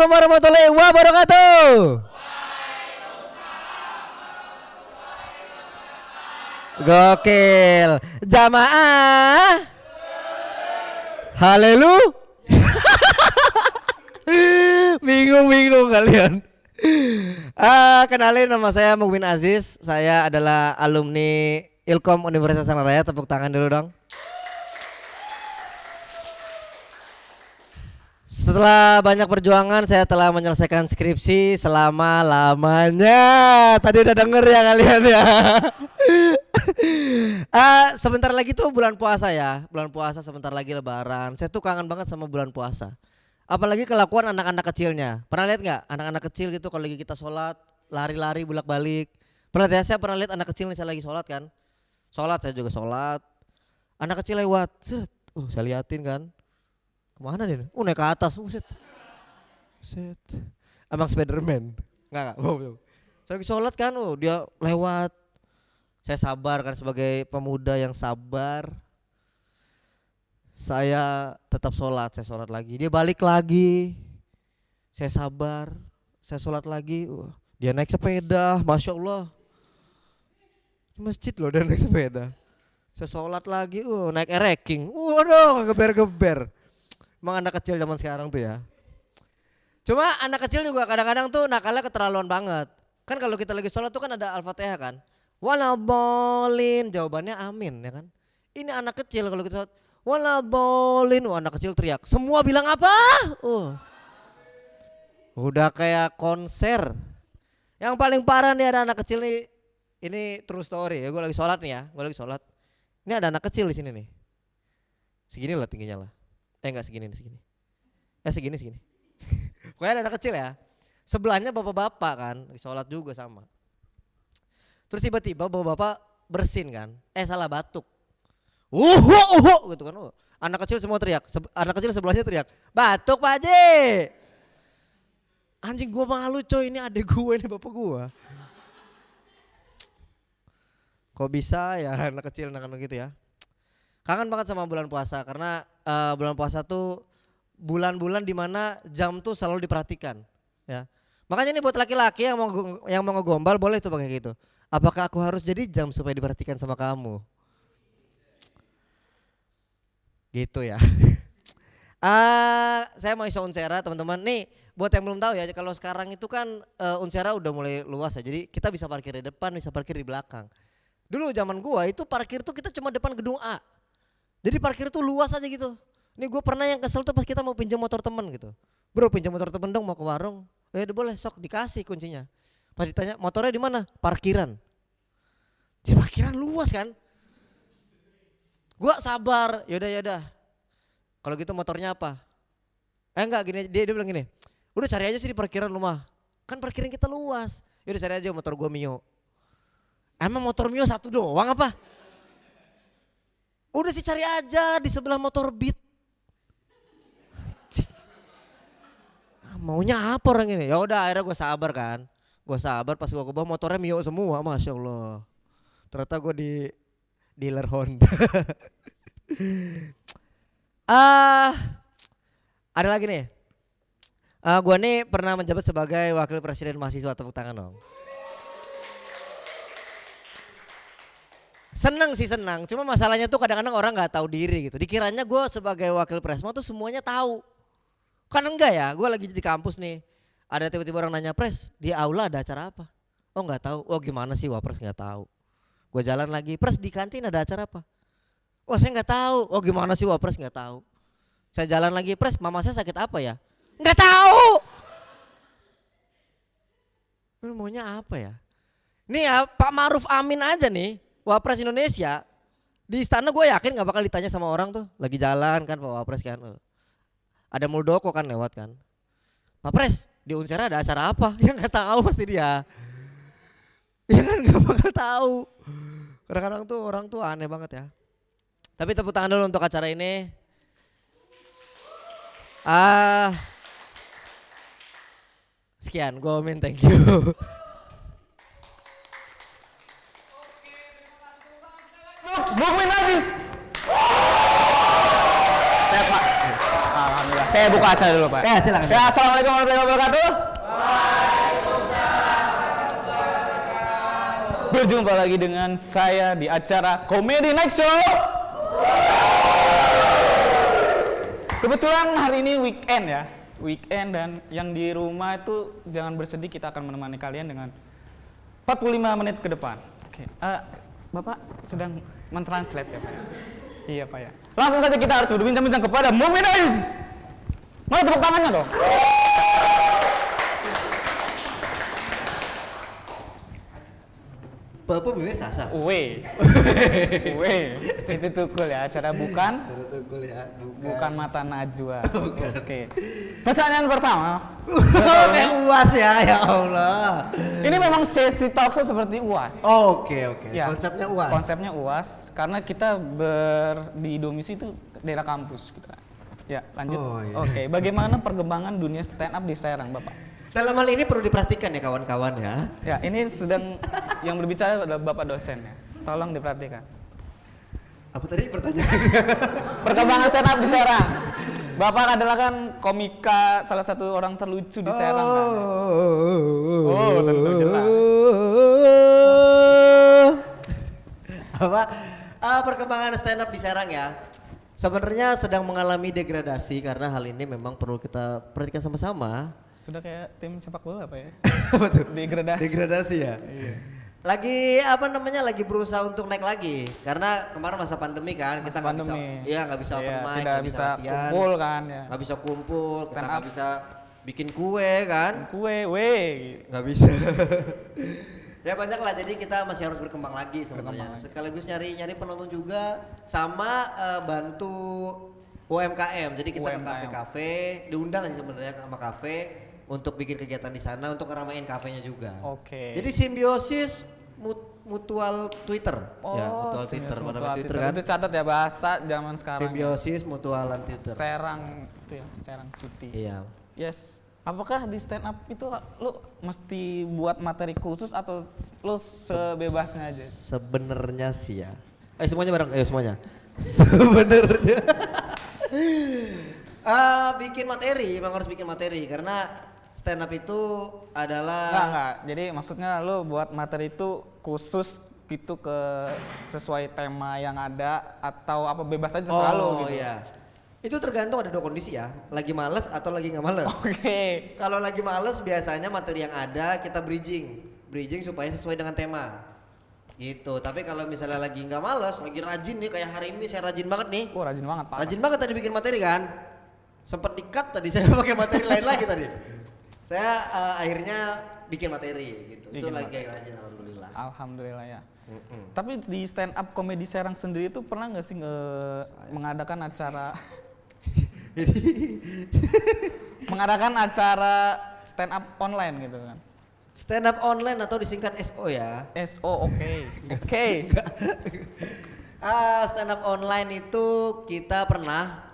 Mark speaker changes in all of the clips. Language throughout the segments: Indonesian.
Speaker 1: Assalamualaikum warahmatullahi wabarakatuh. Gokil. Jamaah. Haleluya. Bingung kalian. Kenalin, nama saya Mukmin Aziz. Saya adalah alumni Ilkom Universitas Sanaraya. Tepuk tangan dulu dong. Setelah banyak perjuangan, saya telah menyelesaikan skripsi selama-lamanya. Tadi udah denger ya kalian ya. Sebentar lagi tuh bulan puasa ya. Bulan puasa sebentar lagi lebaran. Saya tuh kangen banget sama bulan puasa. Apalagi kelakuan anak-anak kecilnya. Pernah lihat nggak anak-anak kecil gitu kalau lagi kita sholat lari-lari bolak-balik. Pernah ya, saya pernah lihat anak kecil nih, saya lagi sholat kan. Sholat, saya juga sholat. Anak kecil lewat, set. Saya liatin kan. Kemana dia? Naik ke atas, set. Set. Emang Spiderman? Enggak. Saya lagi sholat kan, dia lewat. Saya sabar kan sebagai pemuda yang sabar. Saya tetap sholat, saya sholat lagi. Dia balik lagi. Saya sabar, saya sholat lagi. Dia naik sepeda, Masya Allah. Di masjid loh dia naik sepeda. Saya sholat lagi, naik ereking. Waduh, geber-geber. Emang anak kecil zaman sekarang tuh ya. Cuma anak kecil juga kadang-kadang tuh nakalnya keterlaluan banget. Kan kalau kita lagi sholat tuh kan ada Al-Fatihah kan. Waladhdallin, jawabannya amin ya kan. Ini anak kecil kalau kita sholat, waladhdallin, anak kecil teriak. Semua bilang apa? Udah kayak konser. Yang paling parah nih ada anak kecil nih. Ini true story ya, gue lagi sholat nih ya. Gue lagi sholat. Ini ada anak kecil di sini nih. Segini lah tingginya lah. Enggak segini nih, segini. Segini. Pokoknya ada anak kecil ya. Sebelahnya bapak-bapak kan, sholat juga sama. Terus tiba-tiba bapak-bapak bersin kan. Salah batuk. Gitu kan. Anak kecil semua teriak. Anak kecil sebelahnya teriak, batuk Pak Haji. Anjing, gua malu coy, ini adik gue, ini bapak gua. Kok bisa ya anak kecil anak-anak gitu ya. Kangen banget sama bulan puasa karena bulan puasa tuh bulan-bulan dimana jam tuh selalu diperhatikan ya. Makanya ini buat laki-laki yang mau ngegombal boleh tuh pakai gitu. Apakah aku harus jadi jam supaya diperhatikan sama kamu? Gitu ya. Saya mau iso Unsera teman-teman. Nih buat yang belum tahu ya, kalau sekarang itu kan Unsera udah mulai luas ya. Jadi kita bisa parkir di depan, bisa parkir di belakang. Dulu zaman gua itu parkir tuh kita cuma depan gedung A. Jadi parkir tuh luas aja gitu. Nih gue pernah yang kesel tuh pas kita mau pinjam motor temen gitu. Bro, pinjam motor temen dong, mau ke warung. Udah boleh, sok dikasih kuncinya. Pas ditanya motornya di mana? Parkiran. Jadi parkiran luas kan. Gua sabar, yaudah. Kalau gitu motornya apa? Enggak gini, dia bilang gini. Udah cari aja sih di parkiran rumah. Kan parkiran kita luas. Yaudah cari aja motor gua Mio. Emang motor Mio satu doang apa? Udah sih cari aja di sebelah motor Beat. Maunya apa orang ini? Ya udah akhirnya gue sabar kan. Gue sabar pas gue ke bawah motornya Mio semua, Masya Allah. Ternyata gue di dealer Honda. Ada lagi nih. Gue nih pernah menjabat sebagai wakil presiden mahasiswa, tepuk tangan dong. Seneng sih senang, cuma masalahnya tuh kadang-kadang orang nggak tahu diri gitu. Dikiranya gue sebagai wakil presma tuh semuanya tahu. Kan enggak ya, gue lagi di kampus nih. Ada tiba-tiba orang nanya, Pres di aula ada acara apa? Oh nggak tahu, gimana sih Wapres nggak tahu. Gue jalan lagi, Pres di kantin ada acara apa? Saya nggak tahu, gimana sih Wapres nggak tahu. Saya jalan lagi, Pres mama saya sakit apa ya? Nggak tahu. Lu maunya apa ya? Nih ya Pak Ma'ruf Amin aja nih. Wapres Indonesia di istana gue yakin gak bakal ditanya sama orang tuh. Lagi jalan kan Pak Wapres kan. Ada Muldoko kan lewat kan. Pak Pres di Unsera ada acara apa? Ya gak tahu pasti dia. Ya kan gak bakal tahu. Kadang-kadang tuh orang tuh aneh banget ya. Tapi tepuk tangan dulu untuk acara ini. Sekian, gue Omin, thank you.
Speaker 2: Mukmin Aziz. Sehat Pak. Alhamdulillah. Saya buka acara dulu, Pak.
Speaker 1: Ya, silakan.
Speaker 2: Ya, assalamualaikum warahmatullahi wabarakatuh. Berjumpa lagi dengan saya di acara Comedy Night Show. Kebetulan hari ini weekend ya. Weekend, dan yang di rumah itu jangan bersedih, kita akan menemani kalian dengan 45 menit ke depan. Oke. Bapak sedang mentranslate ya, Pak? Iya, Pak ya. Langsung saja kita harus berbincang-bincang kepada Muminais. Mana tepuk tangannya dong?
Speaker 1: Bapak bibir sasa.
Speaker 2: Uwe, itu tukul ya, acara bukan bukan mata najwa. Oke. Pertanyaan pertama.
Speaker 1: Kayak UAS ya Allah.
Speaker 2: Ini memang sesi talkshow seperti UAS.
Speaker 1: Oke.
Speaker 2: Ya,
Speaker 1: Konsepnya UAS.
Speaker 2: Konsepnya UAS karena kita di domisi itu daerah kampus kita. Ya, lanjut.
Speaker 1: Iya.
Speaker 2: Oke, bagaimana perkembangan dunia stand up di Serang, Bapak?
Speaker 1: Dalam hal ini perlu diperhatikan ya kawan-kawan ya.
Speaker 2: Ya, ini sedang yang berbicara adalah Bapak dosen ya. Tolong diperhatikan.
Speaker 1: Apa tadi pertanyaannya?
Speaker 2: Perkembangan stand up di Serang. Bapak adalah kan komika, salah satu orang terlucu di Serang. Oh, tentu jelas.
Speaker 1: Apa? Perkembangan stand up di Serang ya. Sebenarnya sedang mengalami degradasi karena hal ini memang perlu kita perhatikan sama-sama.
Speaker 2: Sudah kayak tim sepak bola apa ya?
Speaker 1: Apa tuh?
Speaker 2: Degradasi.
Speaker 1: Degradasi ya.
Speaker 2: Iya.
Speaker 1: Lagi berusaha untuk naik lagi karena kemarin masa pandemi kan, kita nggak bisa, ya nggak bisa open mic, nggak bisa latihan,
Speaker 2: kumpul kan ya.
Speaker 1: Nggak bisa kumpul, kita
Speaker 2: Stand
Speaker 1: nggak
Speaker 2: up.
Speaker 1: bisa bikin kue kan,
Speaker 2: Nggak
Speaker 1: bisa. Ya banyak lah, jadi kita masih harus berkembang lagi sebenarnya. Sekaligus nyari penonton juga, sama bantu UMKM. Jadi kita ke kafe-kafe, diundang sih sebenarnya sama kafe untuk bikin kegiatan di sana, untuk ngeramein kafenya juga.
Speaker 2: Oke.
Speaker 1: Jadi simbiosis mutual Twitter.
Speaker 2: Oh,
Speaker 1: ya, mutual Twitter, pada Twitter kan.
Speaker 2: Itu catat ya, bahasa zaman sekarang.
Speaker 1: Simbiosis mutualan Twitter.
Speaker 2: Serang itu ya, Serang City.
Speaker 1: Iya.
Speaker 2: Yes. Apakah di stand up itu lu mesti buat materi khusus atau lu sebebasnya aja?
Speaker 1: Sebenarnya sih ya. Semuanya bareng, ayo semuanya. Sebenarnya bikin materi, emang harus bikin materi karena stand up itu adalah
Speaker 2: Enggak. Jadi maksudnya lu buat materi itu khusus gitu ke sesuai tema yang ada atau apa bebas aja selalu gitu.
Speaker 1: Iya. Itu tergantung, ada dua kondisi ya, lagi males atau lagi nggak males.
Speaker 2: Oke.
Speaker 1: Kalau lagi males biasanya materi yang ada kita bridging supaya sesuai dengan tema. Gitu. Tapi kalau misalnya lagi nggak males, lagi rajin nih, kayak hari ini saya rajin banget nih.
Speaker 2: Rajin banget, Pak.
Speaker 1: Rajin banget tadi bikin materi kan. Sempat di-cut tadi saya pakai materi lain lagi tadi. Saya akhirnya bikin materi gitu. Itu lagi rajin, alhamdulillah.
Speaker 2: Alhamdulillah ya. Tapi di stand up komedi Serang sendiri itu pernah nggak sih mengadakan acara mengadakan acara stand up online gitu kan?
Speaker 1: Stand up online atau disingkat SO ya.
Speaker 2: SO, oke.
Speaker 1: Stand up online itu kita pernah,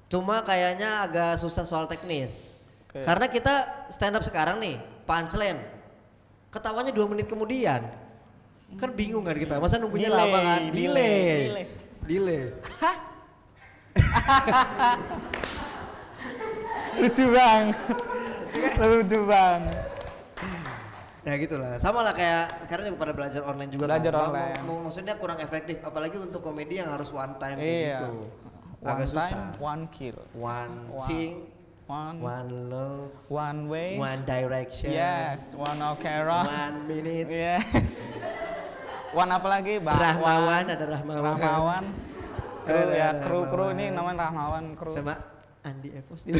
Speaker 1: cuma kayaknya agak susah soal teknis. Karena kita stand up sekarang nih, punchline, ketawanya 2 menit kemudian. Kan bingung kan kita, masa nunggunya lama kan? Delay.
Speaker 2: Lucu bang.
Speaker 1: Ya gitulah, sama lah kayak sekarang juga pada belajar online juga.
Speaker 2: Belajar
Speaker 1: kan.
Speaker 2: online.
Speaker 1: Maksudnya kurang efektif, apalagi untuk komedi yang harus one time kayak
Speaker 2: Iya.
Speaker 1: gitu.
Speaker 2: One
Speaker 1: Agak
Speaker 2: time,
Speaker 1: susah.
Speaker 2: one kill.
Speaker 1: One sing,
Speaker 2: One
Speaker 1: love,
Speaker 2: one way.
Speaker 1: one direction.
Speaker 2: Yes, one okera.
Speaker 1: 1 minute.
Speaker 2: Yes. One apa lagi?
Speaker 1: Rahmawan, ada Rahmawan.
Speaker 2: Rahmawan. Kru
Speaker 1: Ada
Speaker 2: ya, kru
Speaker 1: Rahmawan.
Speaker 2: ini namanya Rahmawan kru.
Speaker 1: Sama Andi Evos di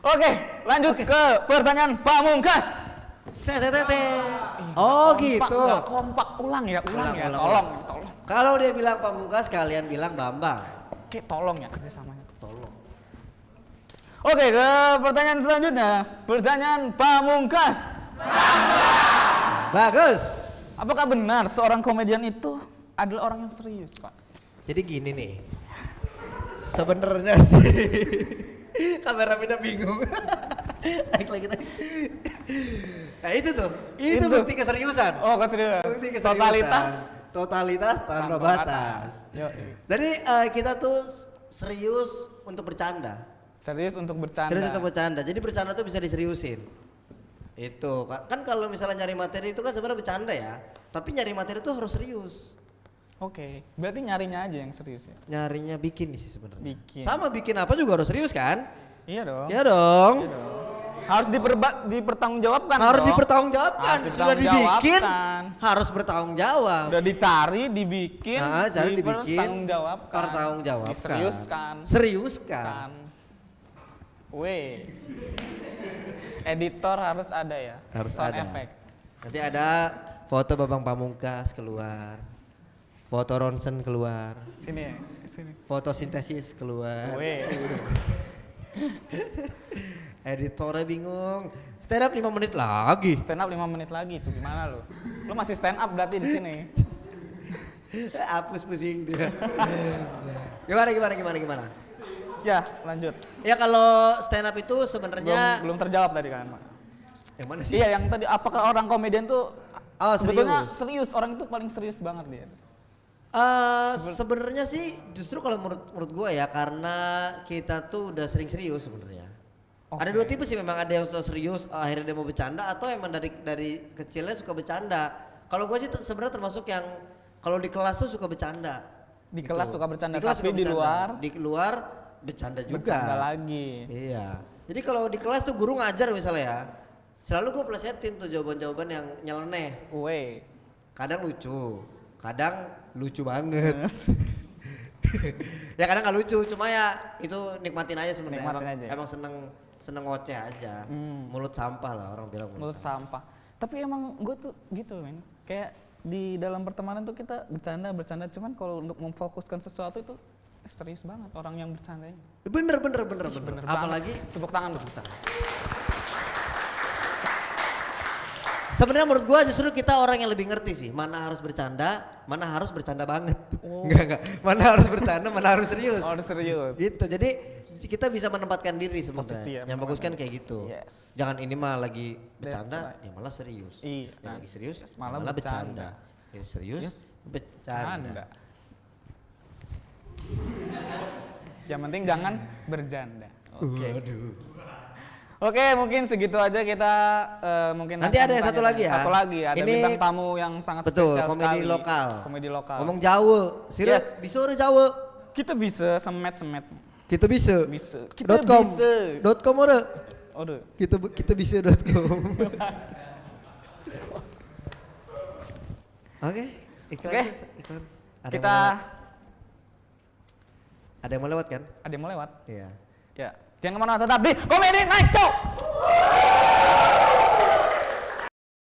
Speaker 2: Oke, lanjut ke pertanyaan Pamungkas.
Speaker 1: Setetete. Oh gitu.
Speaker 2: Nggak kompak, ulang ya. Tolong.
Speaker 1: Kalau dia bilang Pamungkas, kalian bilang Bambang.
Speaker 2: Oke, tolong ya kerjasamanya.
Speaker 1: Tolong.
Speaker 2: Oke, ke pertanyaan selanjutnya. Pertanyaan Pamungkas.
Speaker 1: Bagus.
Speaker 2: Apakah benar seorang komedian itu adalah orang yang serius, Pak?
Speaker 1: Jadi gini nih. Sebenarnya sih kameramennya bingung. Naik lagi. Nah itu tuh, itu bukti keseriusan.
Speaker 2: Oh, keseriusan.
Speaker 1: Bukti keseriusan.
Speaker 2: Totalitas
Speaker 1: Totalitas tanpa batas.
Speaker 2: Yo.
Speaker 1: Jadi kita tuh serius untuk bercanda.
Speaker 2: Serius untuk bercanda.
Speaker 1: Serius untuk bercanda. Jadi bercanda tuh bisa diseriusin. Itu kan kalau misalnya nyari materi itu kan sebenarnya bercanda ya. Tapi nyari materi itu harus serius.
Speaker 2: Oke, berarti nyarinya aja yang serius ya.
Speaker 1: Nyarinya bikin sih sebenarnya.
Speaker 2: Bikin.
Speaker 1: Sama bikin apa juga harus serius kan?
Speaker 2: Iya dong.
Speaker 1: Iya dong.
Speaker 2: Iya dong. Harus dipertanggungjawabkan.
Speaker 1: Harus
Speaker 2: dong.
Speaker 1: dipertanggungjawabkan.
Speaker 2: Harus
Speaker 1: Sudah dibikin
Speaker 2: dipertanggungjawabkan.
Speaker 1: harus bertanggung jawab.
Speaker 2: Udah dicari, dibikin,
Speaker 1: Cari dibikin,
Speaker 2: dipertanggungjawabkan.
Speaker 1: pertanggungjawabkan.
Speaker 2: Diseriuskan.
Speaker 1: Seriuskan.
Speaker 2: Kan. Weh. Editor harus ada ya.
Speaker 1: Harus
Speaker 2: Sound
Speaker 1: ada.
Speaker 2: effect.
Speaker 1: Nanti ada foto Babang Pamungkas keluar. Foto ronsen keluar.
Speaker 2: Sini ya. Sini.
Speaker 1: Fotosintesis keluar.
Speaker 2: Weh.
Speaker 1: Editornya bingung. Stand up 5 menit lagi.
Speaker 2: Stand up 5 menit lagi tuh gimana lu? Lu masih stand up berarti di sini.
Speaker 1: Hapus pusing dia. Gimana?
Speaker 2: Ya, lanjut.
Speaker 1: Ya kalau stand up itu sebenarnya
Speaker 2: Belum terjawab tadi kan, Pak.
Speaker 1: yang mana sih?
Speaker 2: Iya, yang tadi apakah orang komedian tuh
Speaker 1: Oh,
Speaker 2: sebetulnya
Speaker 1: serius.
Speaker 2: serius, orang itu paling serius banget dia.
Speaker 1: Sebenarnya sih justru kalau menurut gua ya karena kita tuh udah sering serius sebenarnya.
Speaker 2: Oke.
Speaker 1: Ada dua tipe sih, memang ada yang sudah serius akhirnya dia mau bercanda atau emang dari kecilnya suka bercanda. Kalau gua sih sebenarnya termasuk yang kalau di kelas tuh suka bercanda.
Speaker 2: Di
Speaker 1: Gitu.
Speaker 2: kelas suka bercanda,
Speaker 1: Di kelas
Speaker 2: tapi
Speaker 1: suka
Speaker 2: di
Speaker 1: bercanda.
Speaker 2: luar
Speaker 1: Di luar bercanda juga.
Speaker 2: bercanda lagi.
Speaker 1: Iya. Jadi kalau di kelas tuh guru ngajar misalnya ya, selalu gue plesetin tuh jawaban-jawaban yang nyeleneh.
Speaker 2: Weh.
Speaker 1: Kadang lucu banget. Ya kadang nggak lucu, cuma ya itu nikmatin aja sebenarnya.
Speaker 2: Nikmatin aja.
Speaker 1: Emang seneng ngoceh aja. Mulut sampah lah orang bilang
Speaker 2: Mulut sampah. Tapi emang gue tuh gitu, men. Kayak di dalam pertemanan tuh kita bercanda, cuman kalau untuk memfokuskan sesuatu itu serius banget orang yang bercanda ini.
Speaker 1: Bener.
Speaker 2: Bener
Speaker 1: Apalagi
Speaker 2: banget. Tepuk tangan dong.
Speaker 1: sebenarnya menurut gua justru kita orang yang lebih ngerti sih mana harus bercanda, mana harus bercanda banget.
Speaker 2: Oh.
Speaker 1: Enggak. Mana harus bercanda, mana harus serius.
Speaker 2: Oh, serius.
Speaker 1: Gitu. Jadi kita bisa menempatkan diri
Speaker 2: Posisi ya,
Speaker 1: sebenarnya. Yang bagus kan kayak gitu.
Speaker 2: Yes.
Speaker 1: Jangan ini mah lagi bercanda,
Speaker 2: right.
Speaker 1: ya malah serius.
Speaker 2: Iya.
Speaker 1: Yang lagi serius,
Speaker 2: Malah
Speaker 1: malah
Speaker 2: bercanda.
Speaker 1: bercanda. Yang serius, bercanda.
Speaker 2: Anda. Yang penting jangan berjanda. Oke.
Speaker 1: Waduh.
Speaker 2: Oke, mungkin segitu aja kita mungkin
Speaker 1: Nanti
Speaker 2: akan
Speaker 1: ada yang satu
Speaker 2: tanya-
Speaker 1: lagi ya.
Speaker 2: Satu lagi, ada
Speaker 1: Ini
Speaker 2: bintang tamu yang sangat
Speaker 1: betul,
Speaker 2: spesial
Speaker 1: komedi
Speaker 2: sekali.
Speaker 1: lokal.
Speaker 2: Komedi lokal.
Speaker 1: Ngomong Jawa, serius,
Speaker 2: Yes.
Speaker 1: bisa orang Jawa.
Speaker 2: Kita bisa semet-semet.
Speaker 1: Kita bisa.
Speaker 2: Bisa. Kita
Speaker 1: .com.
Speaker 2: bisa.
Speaker 1: .com ora?
Speaker 2: Aduh.
Speaker 1: Kita bisa.com. Oke, iklan.
Speaker 2: Oke.
Speaker 1: Iklan.
Speaker 2: Kita
Speaker 1: Ada yang mau lewat kan?
Speaker 2: ada yang mau lewat.
Speaker 1: Iya.
Speaker 2: Ya. Jangan kemana tetap di Comedy Night Show.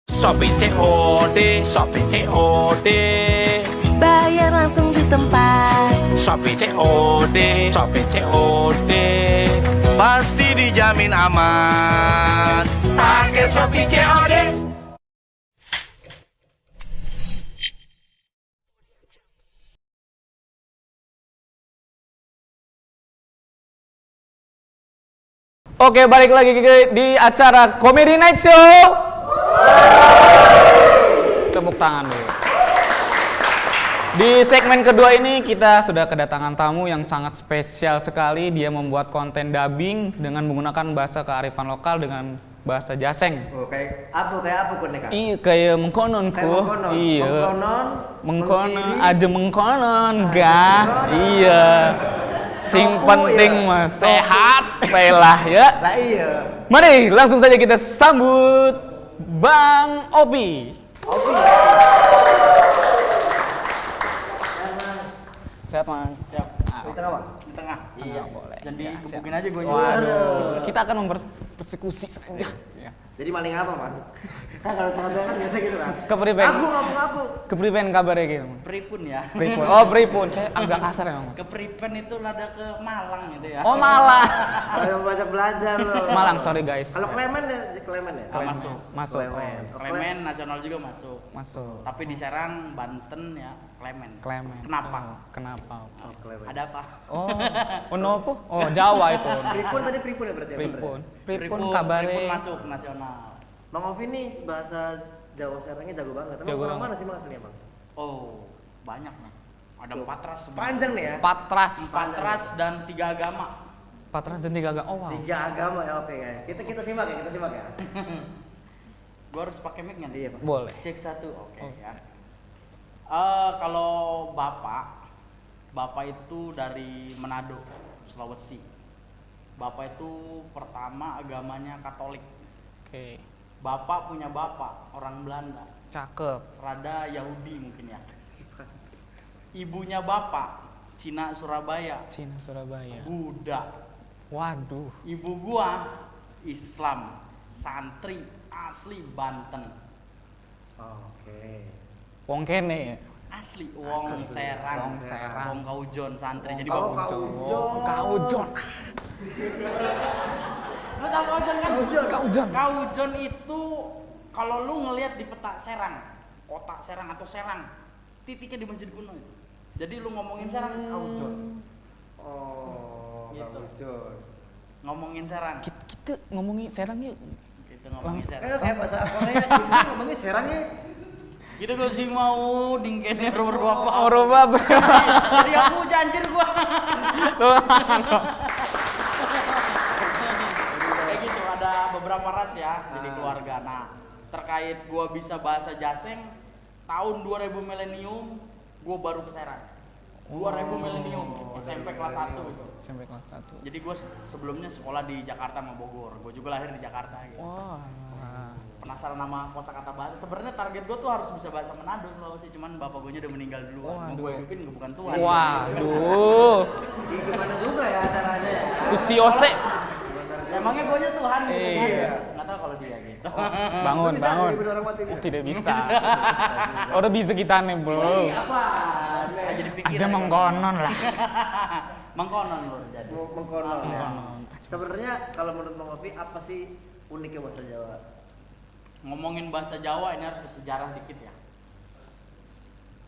Speaker 3: Shopee COD.
Speaker 4: Bayar langsung di tempat.
Speaker 3: Shopee COD. Pasti dijamin aman. Pakai Shopee COD.
Speaker 2: Oke, balik lagi di acara Comedy Night Show. Tepuk tangan dulu. Di segmen kedua ini kita sudah kedatangan tamu yang sangat spesial sekali. Dia membuat konten dubbing dengan menggunakan bahasa kearifan lokal dengan bahasa Jaseng.
Speaker 1: Oh, kayak apa koneka?
Speaker 2: Iya, kayak mengkononku. Iya. Mengkonon aja mengkonon, ga? Iya. Sing penting mah sehat, baiklah ya.
Speaker 1: Lah iya.
Speaker 2: Mari langsung saja kita sambut Bang Opi. Siap, Mang. Siap.
Speaker 1: Di tengah, Bang.
Speaker 5: Di tengah.
Speaker 2: Iya, boleh.
Speaker 5: Jadi
Speaker 2: Ya,
Speaker 5: gebukin
Speaker 2: siap.
Speaker 5: aja gue.
Speaker 2: Waduh, kita akan mempersekusi saja. Ya.
Speaker 1: Jadi maling apa, Mas? Kan kalau tengah-tengah kan biasa gitu kan.
Speaker 2: Kepriben.
Speaker 1: Aku.
Speaker 2: Kepriben kabarnya gitu.
Speaker 5: Pripun ya.
Speaker 2: Pripun. Oh, pripun. Saya agak kasar emang.
Speaker 5: Ke Pripen itu lada ke Malang gitu ya.
Speaker 2: Oh, Malang.
Speaker 1: Ayo banyak belajar loh.
Speaker 2: Malang, sorry guys.
Speaker 1: Kalau Klemen ya?
Speaker 5: Oh, masuk.
Speaker 2: Masuk.
Speaker 1: Klemen.
Speaker 5: Klemen nasional juga masuk.
Speaker 2: Masuk.
Speaker 5: Tapi di Serang, Banten ya Klemen.
Speaker 2: Klemen.
Speaker 5: Kenapa?
Speaker 2: Oh, kenapa?
Speaker 5: Ada apa?
Speaker 2: Oh, nopo? Oh, Jawa itu.
Speaker 1: Pripun tadi Pripun ya berarti?
Speaker 2: Pripun. Pripun
Speaker 5: Pripun
Speaker 2: kabare.
Speaker 5: masuk nasional.
Speaker 1: Bang Ovi nih bahasa Jawa Serangnya jago banget. Emang
Speaker 2: Jago
Speaker 1: orang
Speaker 2: banget.
Speaker 1: mana sih Bang aslinya Bang?
Speaker 5: Oh, banyak nih. Ada 4 ras sebenarnya.
Speaker 1: Panjang nih ya.
Speaker 2: Patras.
Speaker 5: 4 ras dan 3 agama.
Speaker 2: Patras dan 3 agama. Oh wow.
Speaker 1: 3 agama ya, oke guys. Kita simak ya.
Speaker 5: Gua harus pakai mic-nya nih.
Speaker 1: Iya, Pak.
Speaker 2: Boleh.
Speaker 5: Cek 1, oke
Speaker 2: Oh.
Speaker 5: ya. Kalau Bapak itu dari Manado, Sulawesi. Bapak itu pertama agamanya Katolik.
Speaker 2: Oke.
Speaker 5: Bapak punya bapak orang Belanda,
Speaker 2: Cakep.
Speaker 5: rada Yahudi mungkin ya. Ibunya bapak Cina Surabaya,
Speaker 2: Cina Surabaya.
Speaker 5: Buddha.
Speaker 2: Waduh.
Speaker 5: Ibu gua Islam, santri asli Banten.
Speaker 1: Oke.
Speaker 2: Wong kene ya.
Speaker 5: Asli Wong Serang.
Speaker 2: Wong Serang.
Speaker 5: Wong Kaujon santri. Jadi
Speaker 1: Oh,
Speaker 5: bapak
Speaker 2: Kaujon.
Speaker 5: lu tahu Kaujon kan?
Speaker 2: Kaujon.
Speaker 5: Kaujon itu kalau lu ngelihat di peta Serang, kota Serang atau Serang, titiknya di Masjid Kuno itu. Jadi lu ngomongin Serang, Kaujon.
Speaker 1: Oh,
Speaker 5: Gitu.
Speaker 1: Kaujon.
Speaker 5: Ngomongin Serang,
Speaker 2: Kita ngomongin Serang yuk.
Speaker 5: gitu ngomongin Serang.
Speaker 1: Kayak bahasa Korea ngomongnya serangnya.
Speaker 5: Gitu gue sih mau dingkennya rumah apa.
Speaker 2: Orobab.
Speaker 5: Jadi aku janjir gua. Kayak gitu ada beberapa ras ya jadi keluarga. Nah, terkait gua bisa bahasa Jaseng tahun 2000 milenium gua baru ke Serang. 2000 milenium SMP kelas 1 itu.
Speaker 2: Sampai kelas 1.
Speaker 5: Jadi gua sebelumnya sekolah di Jakarta sama Bogor. Gua juga lahir di Jakarta gitu.
Speaker 2: Wah.
Speaker 5: Penasaran nama kosakata bahasa. Sebenarnya target gua tuh harus bisa bahasa Manado Sulawesi, cuman bapak gue udah meninggal duluan. Mau
Speaker 2: Waduh.
Speaker 5: gue hidupin gue bukan Tuhan.
Speaker 2: Waduh.
Speaker 1: Gimana juga ya acaranya ya.
Speaker 2: Kuci ose.
Speaker 5: Emangnya gue nya Tuhan gitu kan?
Speaker 2: Iya.
Speaker 5: Nggak tahu kalau dia gitu.
Speaker 2: Bangun,
Speaker 1: Bisa
Speaker 2: bangun.
Speaker 1: jadi bener orang mati,
Speaker 2: Oh,
Speaker 1: bisa?
Speaker 2: tidak bisa. Udah bisa kita nih, Bro.
Speaker 5: Apa? Bisa jadi pikir.
Speaker 2: Aja mengkonon lah.
Speaker 5: Mengkonon loh jadi.
Speaker 1: Mengkonon ya.
Speaker 2: Mengkonon.
Speaker 1: Sebenarnya kalau menurut Bang Ovi apa sih uniknya bahasa Jawa?
Speaker 5: Ngomongin bahasa Jawa ini harus ke sejarah dikit ya.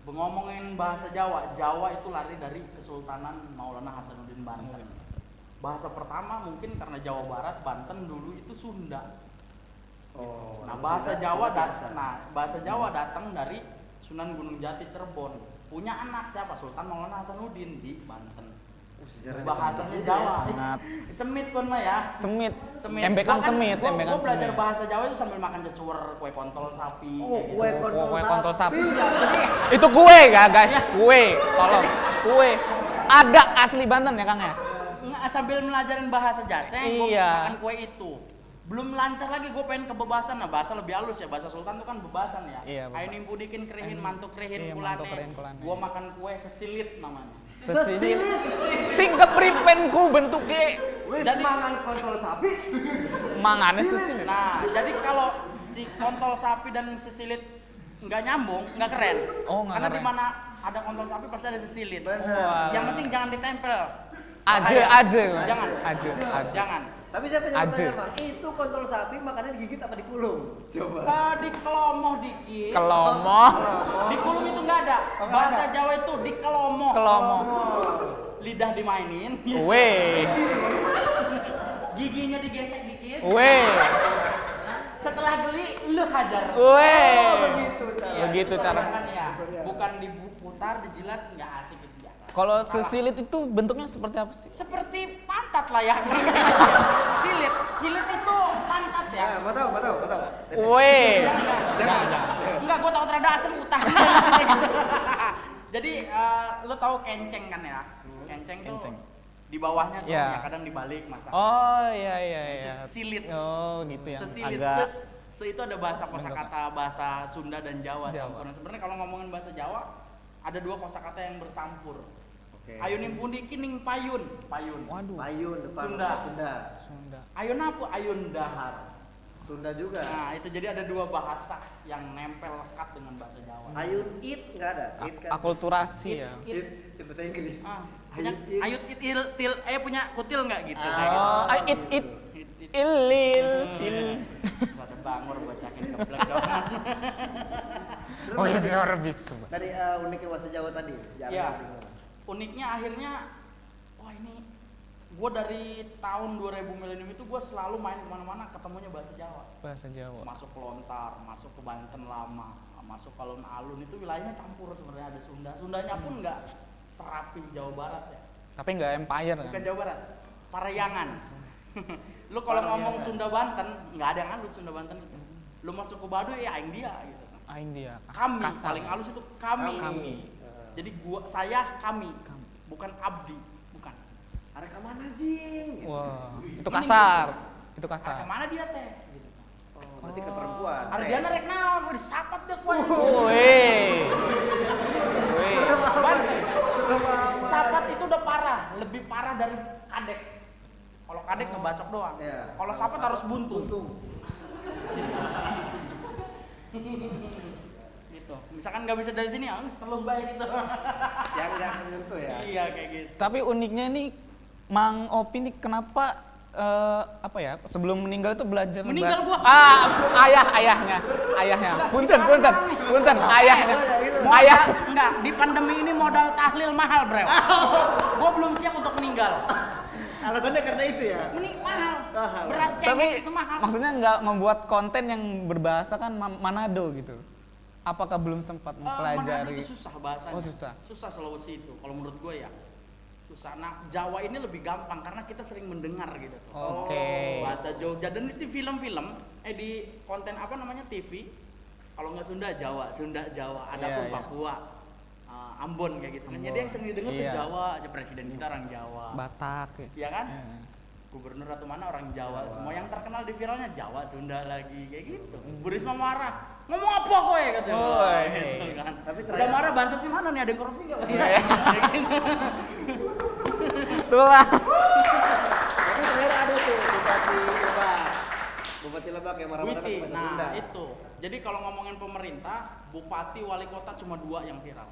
Speaker 5: Ngomongin bahasa Jawa, Jawa itu lari dari Kesultanan Maulana Hasanuddin Banten. Bahasa pertama mungkin karena Jawa Barat, Banten dulu itu Sunda.
Speaker 1: Oh.
Speaker 5: Nah, bahasa Jawa datang dari Sunan Gunung Jati Cirebon. Punya anak siapa? Sultan Maulana Hasanuddin di Banten. Bahasanya Jawa.
Speaker 2: Sangat.
Speaker 5: Semit kon mah ya.
Speaker 2: Semit.
Speaker 5: Semit.
Speaker 2: Embekan
Speaker 5: Bahkan
Speaker 2: semit,
Speaker 5: gua
Speaker 2: embekan
Speaker 5: belajar
Speaker 2: semit.
Speaker 5: bahasa Jawa itu sambil makan cecuer, kue kontol sapi.
Speaker 1: Oh,
Speaker 5: kayak gitu.
Speaker 1: kue
Speaker 2: Kue kontol sapi.
Speaker 1: Iya, jadi
Speaker 2: Itu kue ya, guys. Kue. Tolong. Kue. Ada asli Banten ya, Kang ya?
Speaker 5: Nggak, sambil melajarin bahasa Jaseng, gua
Speaker 2: Iya.
Speaker 5: makan kue itu. Belum lancar lagi gue pengen ke bebasan. Nah, bahasa lebih halus ya. Bahasa Sultan itu kan bebasan ya.
Speaker 2: Iya,
Speaker 5: Ayo
Speaker 2: bebasan.
Speaker 5: nimpudikin kerihin,
Speaker 2: Ayo,
Speaker 5: mantuk kerihin,
Speaker 2: iya,
Speaker 5: kulane.
Speaker 2: mantuk kerihin, kulane.
Speaker 5: Gua makan kue sesilit namanya.
Speaker 2: Sesilit. Sing kepripenku bentuknya.
Speaker 1: wis
Speaker 5: Jadi-
Speaker 1: mangan kontol sapi.
Speaker 2: Mangane sesilit.
Speaker 5: Nah, jadi kalau si kontol sapi dan sesilit nggak nyambung, nggak keren.
Speaker 2: Oh, nggak
Speaker 5: Karena
Speaker 2: keren.
Speaker 5: di mana ada kontol sapi pasti ada sesilit.
Speaker 1: Benar.
Speaker 5: Yang penting jangan ditempel.
Speaker 2: Aja.
Speaker 5: Jangan.
Speaker 2: Aja.
Speaker 5: Jangan.
Speaker 1: Tapi saya punya
Speaker 2: Aja.
Speaker 1: pertanyaan, Bang. Itu kontol sapi makannya digigit apa dikulung? Coba.
Speaker 5: Dikelomoh dikit.
Speaker 2: Kelomoh.
Speaker 5: Dikulum itu nggak ada. Bahasa Jawa itu dikelomoh.
Speaker 2: Kelomoh.
Speaker 5: Lidah dimainin.
Speaker 2: Weh.
Speaker 5: Giginya digesek dikit.
Speaker 2: Weh.
Speaker 5: Setelah geli, lu hajar.
Speaker 2: Weh.
Speaker 1: Begitu cara.
Speaker 5: Iya,
Speaker 2: Begitu
Speaker 5: itu
Speaker 2: cara.
Speaker 5: kan ya. Bukan diputar, dijilat, nggak asik itu biasa.
Speaker 2: Kalau
Speaker 5: Salah.
Speaker 2: sesilit itu bentuknya seperti apa sih?
Speaker 5: Seperti pantat lah ya. Silit itu pantat ya.
Speaker 1: Ya, mau tahu.
Speaker 2: Weh.
Speaker 5: Enggak, gua tahu terada asem utang. Jadi lo tahu kenceng kan ya? Kenceng tuh
Speaker 2: Kenceng.
Speaker 5: di bawahnya tuh
Speaker 2: Iya.
Speaker 5: ya kadang dibalik masa.
Speaker 2: Oh iya.
Speaker 5: Itu silit.
Speaker 2: Oh gitu ya.
Speaker 5: Sesilit.
Speaker 2: Agak.
Speaker 5: Itu ada bahasa kosakata bahasa Sunda dan Jawa.
Speaker 2: Jawa.
Speaker 5: Campuran. Sebenarnya kalau ngomongin bahasa Jawa ada dua kosakata yang bercampur.
Speaker 1: Oke.
Speaker 5: Ayun pundi kining payun.
Speaker 2: Waduh.
Speaker 1: Payun depan
Speaker 5: Sunda.
Speaker 2: Sunda.
Speaker 5: Ayun apa? Ayun dahar.
Speaker 1: Sunda juga.
Speaker 5: Nah, itu jadi ada dua bahasa yang nempel lekat dengan bahasa Jawa.
Speaker 1: Ayun it enggak ada. It kan.
Speaker 2: Akulturasi ya.
Speaker 1: It bahasa Inggris.
Speaker 5: Punya ayut itil til punya kutil nggak gitu?
Speaker 2: Oh, it ilil til.
Speaker 5: Ada bangor bacakin keblek dong.
Speaker 2: Oh, itu habis.
Speaker 1: Tadi uniknya bahasa Jawa tadi. Sejarah
Speaker 5: Iya.
Speaker 1: penting.
Speaker 5: Uniknya akhirnya, wah ini gue dari tahun 2000 milenium itu gue selalu main kemana-mana ketemunya bahasa Jawa.
Speaker 2: Bahasa Jawa.
Speaker 5: Masuk ke Lontar, masuk ke Banten Lama, masuk alun-alun itu wilayahnya campur sebenarnya, ada Sunda. Sundanya pun nggak serapi Jawa Barat ya.
Speaker 2: Tapi nggak empire
Speaker 5: Bukan
Speaker 2: kan?
Speaker 5: Jawa Barat, Parahyangan. Lu kalau ngomong Sunda Banten, nggak ada yang halus Sunda Banten itu. Lu masuk ke Baduy ya aing dia gitu.
Speaker 2: Aing dia.
Speaker 5: Kami
Speaker 2: kasar.
Speaker 5: paling halus itu kami.
Speaker 2: Kami.
Speaker 5: Jadi saya kami, bukan abdi, bukan.
Speaker 1: Ada kemana jing?
Speaker 2: Wah, itu
Speaker 5: Ini
Speaker 2: kasar.
Speaker 5: gitu.
Speaker 2: Itu kasar.
Speaker 5: Kemana dia teh? Gitu.
Speaker 1: Berarti ke perempuan.
Speaker 5: Ada dia rek naon, gua disapat dia kuat.
Speaker 2: Woi. Woi.
Speaker 5: Sapat itu udah parah, lebih parah dari kadek. Kalau kadek ngebacok doang.
Speaker 1: Iya.
Speaker 5: Kalau sapat harus buntung. Gitu. Misalkan nggak bisa dari sini, ya terlalu baik gitu.
Speaker 1: Yang nggak menyentuh ya.
Speaker 5: Iya kayak gitu.
Speaker 2: Tapi uniknya nih Mang Opi nih kenapa apa ya sebelum meninggal itu belajar
Speaker 5: Meninggal gua.
Speaker 2: ayahnya punten ayahnya ayah
Speaker 5: Enggak, di pandemi ini modal tahlil mahal, Bro. Gua belum siap untuk meninggal.
Speaker 1: Alasannya karena itu ya.
Speaker 5: Mahal. Beras
Speaker 2: tapi
Speaker 5: cengkeh itu mahal.
Speaker 2: maksudnya nggak membuat konten yang berbahasa kan Manado gitu. Apakah belum sempat
Speaker 5: Manado
Speaker 2: mempelajari?
Speaker 5: itu susah bahasanya.
Speaker 2: Oh, susah.
Speaker 5: Susah Sulawesi itu kalau menurut gue ya. Susah. Nah, Jawa ini lebih gampang karena kita sering mendengar gitu.
Speaker 2: Oke.
Speaker 5: Bahasa Jogja dan itu film-film di konten apa namanya TV. Kalau nggak Sunda Jawa, adapun
Speaker 2: Iya, iya.
Speaker 5: Papua. Ambon kayak gitu. Kan jadi yang sering didengar tuh
Speaker 2: Iya.
Speaker 5: Jawa, aja presiden kita orang Jawa.
Speaker 2: Batak ya.
Speaker 5: Iya kan?
Speaker 2: Iya.
Speaker 5: Gubernur atau mana orang Jawa. Semua yang terkenal di viralnya Jawa, Sunda lagi kayak gitu. Bu Risma marah. Ngomong apa kowe katanya.
Speaker 2: Woi.
Speaker 5: Gitu kan.
Speaker 1: Tapi
Speaker 5: Udah marah bansosnya mana nih, ada yang korupsi enggak?
Speaker 2: Iya. Itulah.
Speaker 1: Tapi ternyata ada tuh Bupati Lebak. Bupati Lebak yang marah-marah
Speaker 5: Witi.
Speaker 1: ke bahasa
Speaker 5: Nah,
Speaker 1: Sunda.
Speaker 5: itu. Jadi kalau ngomongin pemerintah, bupati, wali kota cuma 2 yang viral.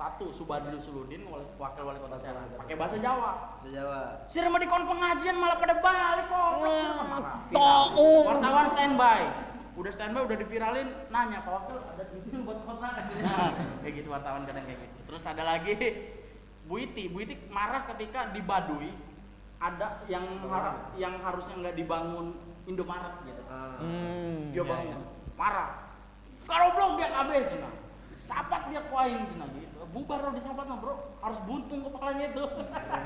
Speaker 5: Satu, Subadil Suludin, wakil wali kota Serang, pakai bahasa Jawa.
Speaker 1: Bahasa Jawa.
Speaker 5: Sir mau dikon pengajian malah pada balik kok.
Speaker 2: Tahu.
Speaker 5: Wartawan standby. Udah standby, udah diviralin, nanya Pak Wakil ada TV buat kota. Kayak gitu wartawan kadang kayak gitu. Terus ada lagi Bu Iti marah ketika di Baduy ada yang harusnya nggak dibangun Indomaret gitu. Dia bangun, marah. Kalau blok dia KB cina. Sapat dia kuain cina gitu. Bubar lo disapat no, Bro. Harus buntung kepalanya itu.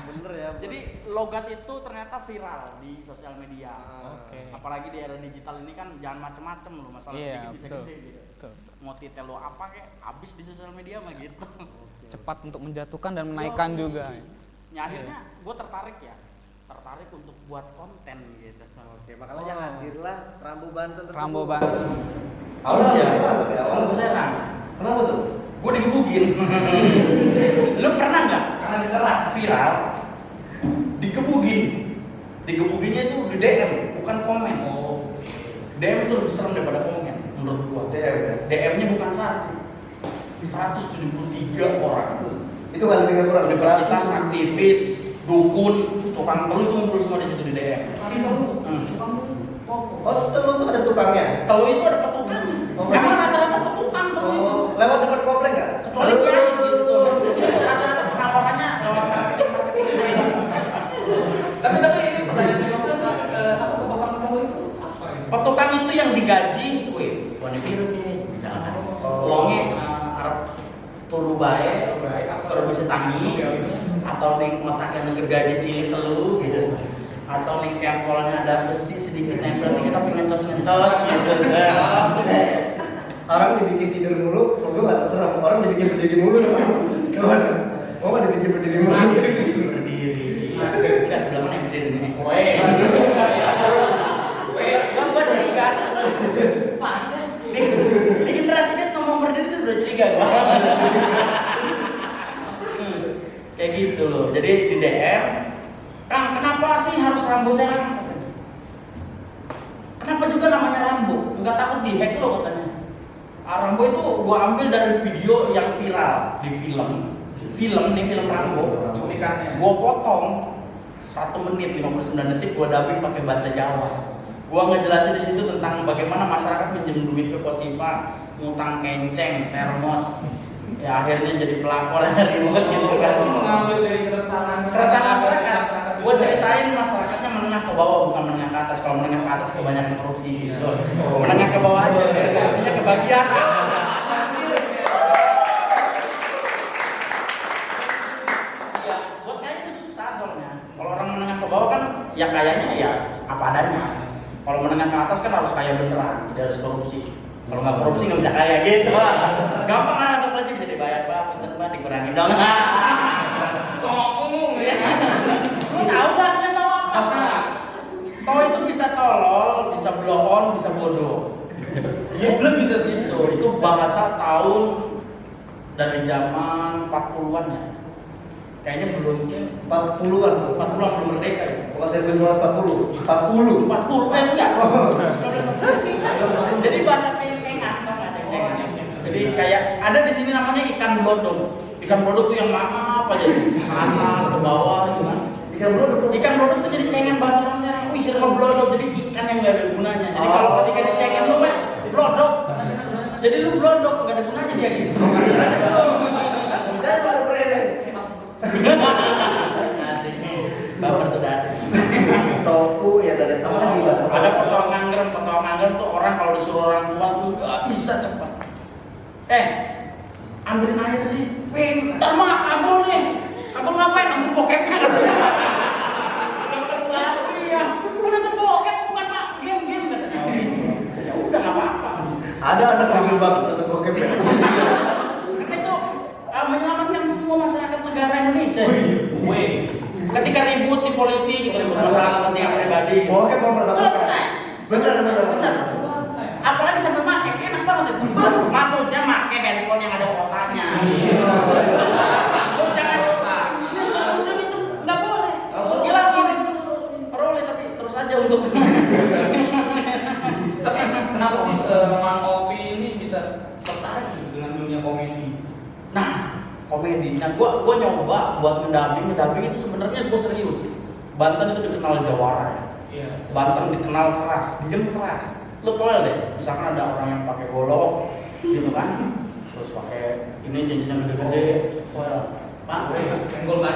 Speaker 1: Bener ya.
Speaker 5: Jadi logat itu ternyata viral di sosial media.
Speaker 2: Oke.
Speaker 5: Apalagi di era digital ini kan jangan macem-macem loh, masalah
Speaker 2: Iya,
Speaker 5: sedikit bisa
Speaker 2: betul.
Speaker 5: gede gitu.
Speaker 2: Betul.
Speaker 5: Mau titel lo apa kek, habis di sosial media mah gitu.
Speaker 2: Cepat untuk menjatuhkan dan menaikkan juga.
Speaker 5: Ya akhirnya gue tertarik untuk buat konten gitu.
Speaker 1: Oke, makanya hadirlah Rambu Banten tersebut.
Speaker 2: Rambo Banten.
Speaker 5: Awalnya gue serang.
Speaker 1: Kenapa tuh?
Speaker 5: Gue digebukin. Lu pernah nggak? Karena diserang viral, digebugin. Digebuginnya itu di DM, bukan komen. DM itu lebih serem daripada komen menurut gua. DM-nya bukan 173 orang.
Speaker 1: Itu kan lebih kurang
Speaker 5: Universitas, aktivis, dukun, tukang telu itu ngumpul semua di situ di DM.
Speaker 1: Oh, telu tuh ada tukangnya.
Speaker 5: Telu itu ada petukangnya.
Speaker 1: Oh,
Speaker 5: Emang rata-rata petukang telu itu.
Speaker 1: Lewat depan komplek nggak?
Speaker 5: Kecuali kiai gitu. Itu rata-rata penawarannya lewat marketing.
Speaker 2: Tapi ini pertanyaan saya maksudnya apa petukang telu itu?
Speaker 5: Petukang itu yang digaji, weh, warna biru ya, misalkan. Uangnya Arab tulu bae, terus bisa tangi, atau nih otak yang gergaji cilik telu gitu. Atau nih kempolnya ada besi sedikit nempel nih tapi ngencos gitu.
Speaker 1: Orang dibikin tidur mulu, gue nggak serem. Orang dibikin berdiri mulu sama gimana? Mau nggak dibikin berdiri mulu?
Speaker 5: Berdiri. Enggak sebelah mana yang berdiri nih? Gua curiga. Masa di generasi kan ngomong berdiri itu udah curiga gua. Kayak gitu loh. Jadi di DM, Kang, kenapa sih harus Rambo Serang? Kenapa juga namanya Rambo? Enggak takut di-hack lo katanya. Rambo itu gua ambil dari video yang viral di film Rambo.
Speaker 2: Cuplikannya.
Speaker 5: Gua potong 1 menit 59 detik gua dubbing pakai bahasa Jawa. Gua ngejelasin di situ tentang bagaimana masyarakat pinjam duit ke Kosipa, ngutang kenceng, termos. Ya akhirnya jadi pelakor ribet gitu kan.
Speaker 2: Mengambil dari keresahan
Speaker 5: masyarakat. Gua ceritain masyarakatnya menengah ke bawah bukan menengah ke atas. Kalau menengah ke atas kebanyakan korupsi gitu. Menengah ke bawah aja biar korupsinya kebagian. menengah ke atas kan harus kaya beneran, tidak harus korupsi. Kalau nggak korupsi nggak bisa kaya gitu. Gampang lah masuk polisi, bisa dibayar Pak, pinter Pak, dikurangin dong. Tolong ya. Lu tahu nggak dia tahu apa? Tahu itu bisa tolol, bisa blow on, bisa bodoh. Belum bisa itu bahasa tahun dari zaman 40-an ya. Kayaknya belum
Speaker 1: 40-an tuh.
Speaker 5: 40-an belum merdeka ya.
Speaker 1: Bukan 1940. 40.
Speaker 5: 40 enggak. Jadi bahasa ceng-cengan, tau nggak ceng-cengan? Jadi kayak ada di sini namanya ikan blodong. Ikan blodong tuh yang maaf aja, ke atas ke bawah gitu kan. Ikan blodong tuh jadi cengen bahasa orang sekarang. Wih, sama blodong jadi ikan yang nggak ada gunanya. Jadi kalau ketika dicengin lu kayak blodong. Jadi lu blodong nggak ada gunanya dia gitu. Saya baru asik nih, baper tuh asik.
Speaker 1: Toku ya dari tahu lagi bahasa.
Speaker 5: Ada petuang angger tuh orang kalau disuruh orang tua tuh nggak bisa cepat. Ambilin air sih. Wih, ntar mah kabel nih. Kabel ngapain? Ambil boketnya katanya. Iya, udah nonton bokep bukan Pak, game katanya. Ya udah nggak apa-apa.
Speaker 1: Ada anak kecil banget nonton bokep ya.
Speaker 5: Karena itu menyelamatkan semua masyarakat negara Indonesia. Wih. Ketika ribut di politik, gitu, ribut masalah kepentingan pribadi, gitu.
Speaker 1: Bokep memperlakukan.
Speaker 5: Selesai.
Speaker 1: Benar.
Speaker 5: Apalagi sampai make, enak banget itu. Maksudnya make handphone yang ada kotanya. Jangan ini seujung itu nggak boleh. Hilangin peroleh tapi terus aja untuk.
Speaker 2: Tapi kenapa sih Mang Opi ini bisa tertarik dengan dunia komedi?
Speaker 5: Nah, komedi. Nah, gua nyoba buat ngedubbing itu sebenarnya gua serius. Banten itu dikenal jawara ya.
Speaker 2: Iya.
Speaker 5: Banten dikenal keras, diem keras. Lu toel deh, misalkan ada orang yang pakai golok, gitu kan, terus pakai ini cincinnya gede-gede, toel. Pak,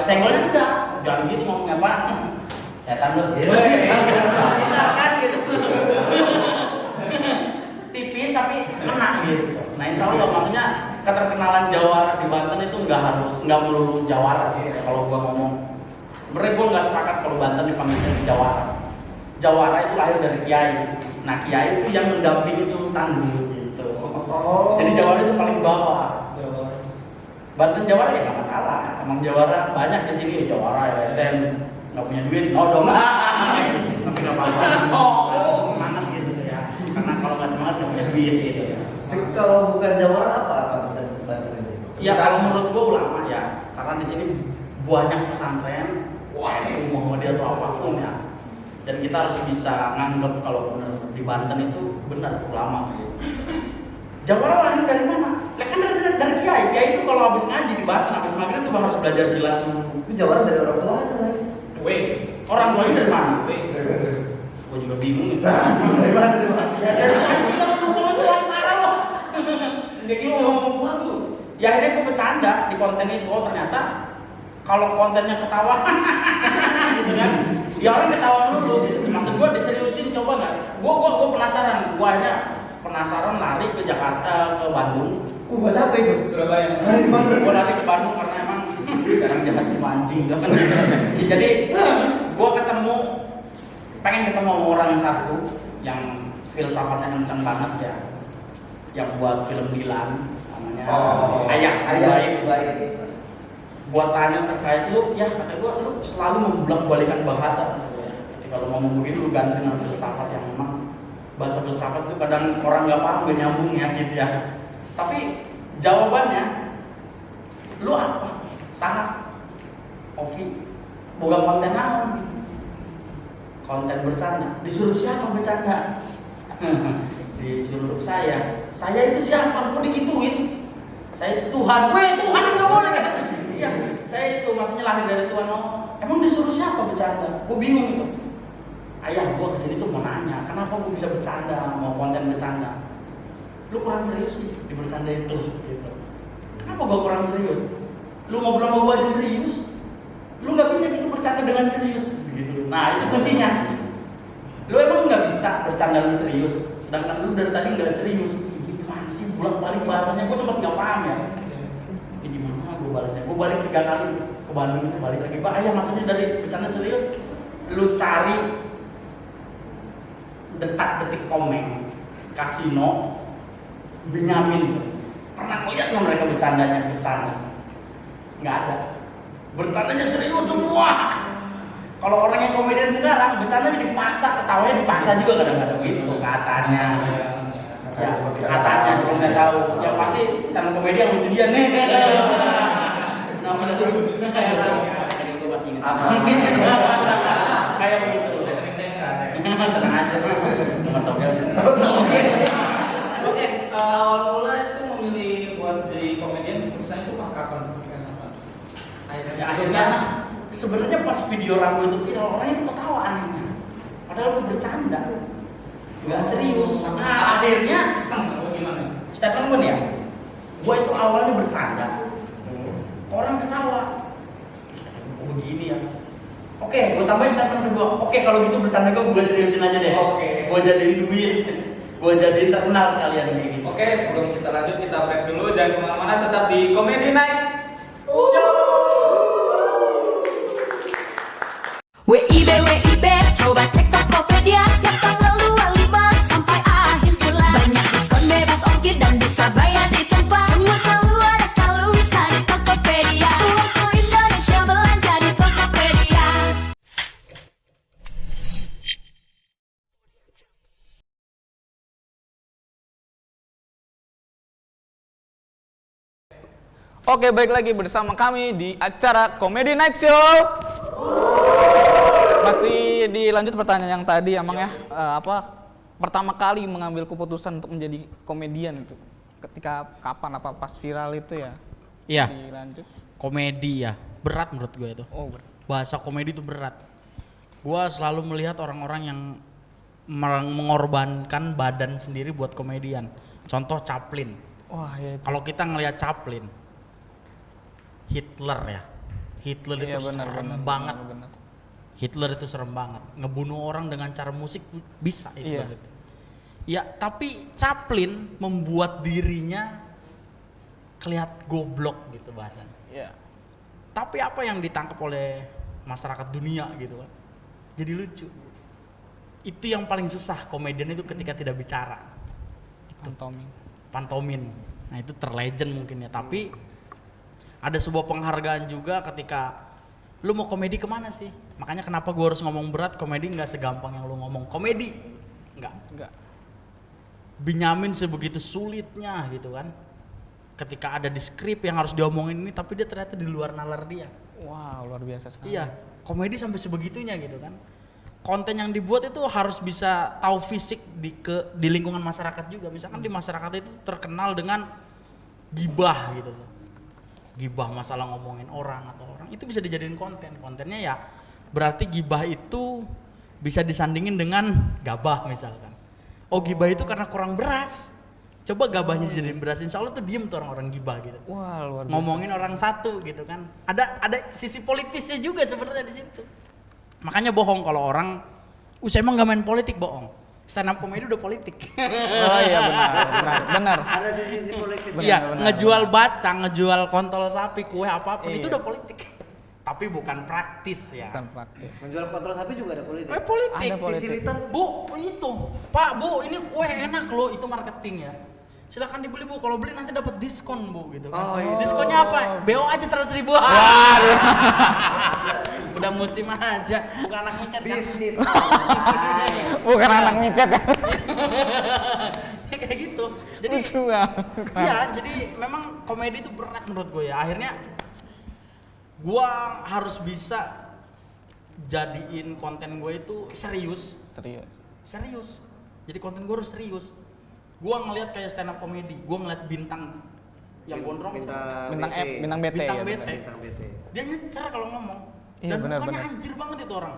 Speaker 5: senggolnya tidak, jangan gitu ngomongnya Pak. Setan lu, misalkan gitu. Tipis tapi kena gitu. Nah insya Allah maksudnya keterkenalan jawara di Banten itu nggak melulu jawara sih. Kalau gua ngomong, sebenarnya gua nggak sepakat kalau Banten dipanggil jawara. Jawara itu lahir dari kiai. Nah kiai itu yang mendampingi sultan dulu gitu. Jadi jawara itu paling bawah. Banten jawara ya nggak masalah. Emang jawara banyak di sini. Jawara, LSM, nggak punya duit, nodong. Tapi nggak apa-apa. Semangat gitu ya. Karena kalau nggak semangat nggak punya duit gitu.
Speaker 1: Kalau bukan jawara apa Banten ini?
Speaker 5: Ya kalau menurut gua ulama ya. Karena di sini banyak pesantren, NU Muhammadiyah atau apapun ya. Dan kita harus bisa nganggap kalau benar di Banten itu benar ulama gitu. Jawara lahir dari mana? Lah kan dari kiai. Kiai itu kalau habis ngaji di Banten, habis maghrib itu harus belajar silat dulu.
Speaker 1: Itu jawara dari orang tua aja lah.
Speaker 5: Orang tuanya dari mana? Gua juga bingung nih.
Speaker 1: Dari mana itu?
Speaker 5: Ya dari mana kita mendukung itu orang parah loh. Kayak gitu ngomong lu. Ya akhirnya gua bercanda di konten itu, oh ternyata kalau kontennya ketawa gitu kan. Ya orang ketawa dulu. Maksud gua diseriusin coba nggak? Gua penasaran. Gua akhirnya penasaran lari ke Jakarta, ke Bandung.
Speaker 1: Gua capek itu.
Speaker 2: Surabaya.
Speaker 5: Gua lari ke Bandung karena emang sekarang jahat si mancing kan gitu. Ya, jadi gua pengen ketemu sama orang satu yang filsafatnya kencang banget ya. Yang buat film Dilan namanya Ayah Baik. Gua tanya terkait lu, ya kata gua lu selalu membolak-balikan bahasa gitu ya. Ketika lu ngomong begitu lu ganti dengan filsafat yang memang bahasa filsafat itu kadang orang nggak paham, nggak nyambung ya gitu ya. Tapi jawabannya, lu apa? Sangat Ovi, boga konten naon? Konten bercanda. Disuruh siapa bercanda? Disuruh saya. Saya itu siapa? Kok digituin? Saya itu Tuhan. Weh Tuhan nggak boleh kata. Iya, saya itu maksudnya lahir dari Tuhan. Oh, emang disuruh siapa bercanda? Gue bingung itu. Ayah gue kesini tuh mau nanya, kenapa gue bisa bercanda, mau konten bercanda? Lu kurang serius sih di bercanda itu. Gitu. Kenapa gue kurang serius? Lu ngobrol sama gue aja serius, lu nggak bisa gitu bercanda dengan serius. Gitu. Nah itu kuncinya. Lu emang nggak bisa bercanda lu serius, sedangkan lu dari tadi nggak serius. Gimana sih bolak-balik bahasanya? Gue sempat nggak paham ya. Ini gimana gue balasnya? Gue balik 3 kali ke Bandung itu balik lagi. Pak, ayah maksudnya dari bercanda serius, lu cari detak-detik komeng kasino Benyamin tuh. Pernah lihat nggak mereka bercanda? Nggak ada. Bercandanya serius semua. Kalau orang yang komedian sekarang bercandanya dipaksa, ketawanya dipaksa juga kadang-kadang gitu katanya. Ya, katanya cuma nggak tahu. Yang pasti stand komedi yang lucu dia nih. Namanya tuh lucu sih. Jadi gue masih ingat. Kayak begitu. Tenang aja.
Speaker 2: Oke, awal mula itu memilih buat jadi komedian perusahaan itu pas kapan?
Speaker 5: Ya, akhirnya sebenarnya pas video Rambo itu viral orang itu ketawa anehnya. Padahal gue bercanda. Nggak serius. Nah, akhirnya
Speaker 2: Gimana?
Speaker 5: statement gue nih ya. Gue itu awalnya bercanda. Orang ketawa. Oh, begini ya. Oke, gue tambahin statement kedua. Oke, kalau gitu bercanda gue seriusin aja deh.
Speaker 2: Oke.
Speaker 5: Gue jadiin duit. Gue jadiin terkenal sekalian nih.
Speaker 2: Oke, sebelum kita lanjut kita break dulu. Jangan kemana-mana, tetap di Comedy Night Show.
Speaker 4: WIB, coba cek Tokopedia. Tiap tanggal 25 sampai akhir bulan. Banyak diskon bebas ongkir dan bisa bayar di tempat. Semua selalu ada, selalu bisa di Tokopedia. Waktu Indonesia belanja di Tokopedia.
Speaker 2: Oke, baik lagi bersama kami di acara Comedy Night Show. Masih dilanjut pertanyaan yang tadi, emang ya apa pertama kali mengambil keputusan untuk menjadi komedian itu ketika kapan, apa pas viral itu ya?
Speaker 6: Iya.
Speaker 2: Dilanjut.
Speaker 6: Komedi ya, berat menurut gue itu.
Speaker 2: Oh,
Speaker 6: Bahasa komedi itu berat. Gue selalu melihat orang-orang yang mengorbankan badan sendiri buat komedian. Contoh Chaplin.
Speaker 2: wah ya itu.
Speaker 6: Kalau kita ngelihat Chaplin, Hitler ya. Hitler itu
Speaker 2: Iya, benar,
Speaker 6: serem
Speaker 2: benar,
Speaker 6: banget.
Speaker 2: benar.
Speaker 6: Hitler itu serem banget. Ngebunuh orang dengan cara musik bisa Hitler
Speaker 2: Iya.
Speaker 6: itu. Ya, tapi Chaplin membuat dirinya kelihatan goblok gitu bahasanya.
Speaker 2: Iya.
Speaker 6: Tapi apa yang ditangkap oleh masyarakat dunia gitu kan, jadi lucu. Itu yang paling susah komedian itu ketika tidak bicara, pantomin. Nah itu terlegend mungkin ya. Tapi ada sebuah penghargaan juga ketika lu mau komedi kemana sih. Makanya kenapa gue harus ngomong berat, komedi nggak segampang yang lu ngomong komedi, nggak. Benyamin sebegitu sulitnya gitu kan, ketika ada di skrip yang harus diomongin ini tapi dia ternyata di luar nalar dia.
Speaker 2: Wow, luar biasa sekali.
Speaker 6: Iya, komedi sampai sebegitunya gitu kan. Konten yang dibuat itu harus bisa tahu fisik di lingkungan masyarakat juga. Misalkan di masyarakat itu terkenal dengan gibah gitu tuh. Gibah masalah ngomongin orang atau orang, itu bisa dijadiin konten. Kontennya ya berarti gibah itu bisa disandingin dengan gabah misalkan. Oh, gibah itu karena kurang beras. Coba gabahnya dijadiin beras, insya Allah tuh diem tuh orang-orang gibah gitu.
Speaker 2: Wah, luar biasa.
Speaker 6: Ngomongin orang satu gitu kan. Ada sisi politisnya juga sebenarnya di situ. Makanya bohong kalau orang, saya emang gak main politik, bohong. Stand up comedy udah politik.
Speaker 2: Oh iya benar.
Speaker 1: Ada sisi politis.
Speaker 6: Iya, ngejual bacang, ngejual kontol sapi, kue apapun itu
Speaker 2: Iya.
Speaker 6: udah politik. Tapi bukan praktis ya.
Speaker 2: Bukan praktis.
Speaker 1: Menjual kontrol sapi juga ada politik.
Speaker 6: Politik.
Speaker 2: Ada politik.
Speaker 1: Sisi liter.
Speaker 6: Bu, itu. Pak, Bu, ini kue enak loh, itu marketing ya. Silakan dibeli Bu, kalau beli nanti dapat diskon Bu gitu kan.
Speaker 1: Oh, iya.
Speaker 6: Diskonnya apa? BO aja 100.000. Udah musim aja, bukan anak micet kan.
Speaker 1: Bisnis.
Speaker 2: Bukan anak micet ya.
Speaker 6: Ya kayak gitu. Jadi
Speaker 2: Lucu banget.
Speaker 6: iya, jadi memang komedi itu berat menurut gue ya. Akhirnya gue harus bisa jadiin konten gue itu serius.
Speaker 2: Serius.
Speaker 6: Jadi konten gue harus serius. Gue ngelihat kayak stand up comedy, gue ngeliat bintang yang gondrong itu.
Speaker 2: Bintang BT
Speaker 6: Bintang
Speaker 2: ya.
Speaker 6: BT.
Speaker 1: Bintang BT.
Speaker 6: Dia nyecer kalau ngomong.
Speaker 2: Iya,
Speaker 6: Dan
Speaker 2: benar,
Speaker 6: mukanya
Speaker 2: benar.
Speaker 6: anjir banget itu orang.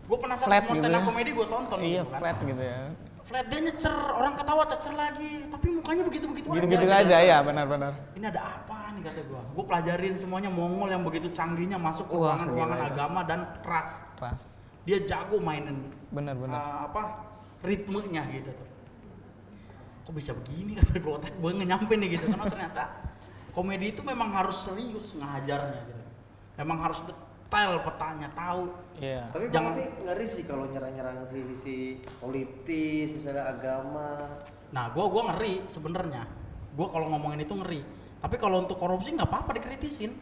Speaker 6: Gue penasaran
Speaker 2: Flat
Speaker 6: semua
Speaker 2: gitu
Speaker 6: stand up
Speaker 2: ya.
Speaker 6: comedy gue tonton
Speaker 2: Iya,
Speaker 6: gitu kan.
Speaker 2: flat gitu ya.
Speaker 6: Flat, dia nyecer, orang ketawa cecer lagi, tapi mukanya begitu-begitu
Speaker 2: Gitu-gitu
Speaker 6: aja.
Speaker 2: aja ya, benar-benar.
Speaker 6: Ini ada apa nih kata gue. Gue pelajarin semuanya Mongol yang begitu canggihnya masuk ke
Speaker 2: Wah,
Speaker 6: ruangan-ruangan
Speaker 2: gila itu.
Speaker 6: agama dan ras.
Speaker 2: Ras.
Speaker 6: Dia jago mainin
Speaker 2: Benar-benar.
Speaker 6: ritmenya gitu tuh. Kok bisa begini kata gue, otak gue nggak nyampe nih gitu. Karena ternyata komedi itu memang harus serius ngajarnya gitu. Memang harus detail petanya, tahu.
Speaker 2: Iya.
Speaker 1: Tapi
Speaker 6: Jangan-
Speaker 1: Bang Api ngeri sih kalau nyerang-nyerang sisi politis, misalnya agama.
Speaker 6: Nah, gua ngeri sebenarnya. Gua kalau ngomongin itu ngeri. Tapi kalau untuk korupsi nggak apa-apa dikritisin.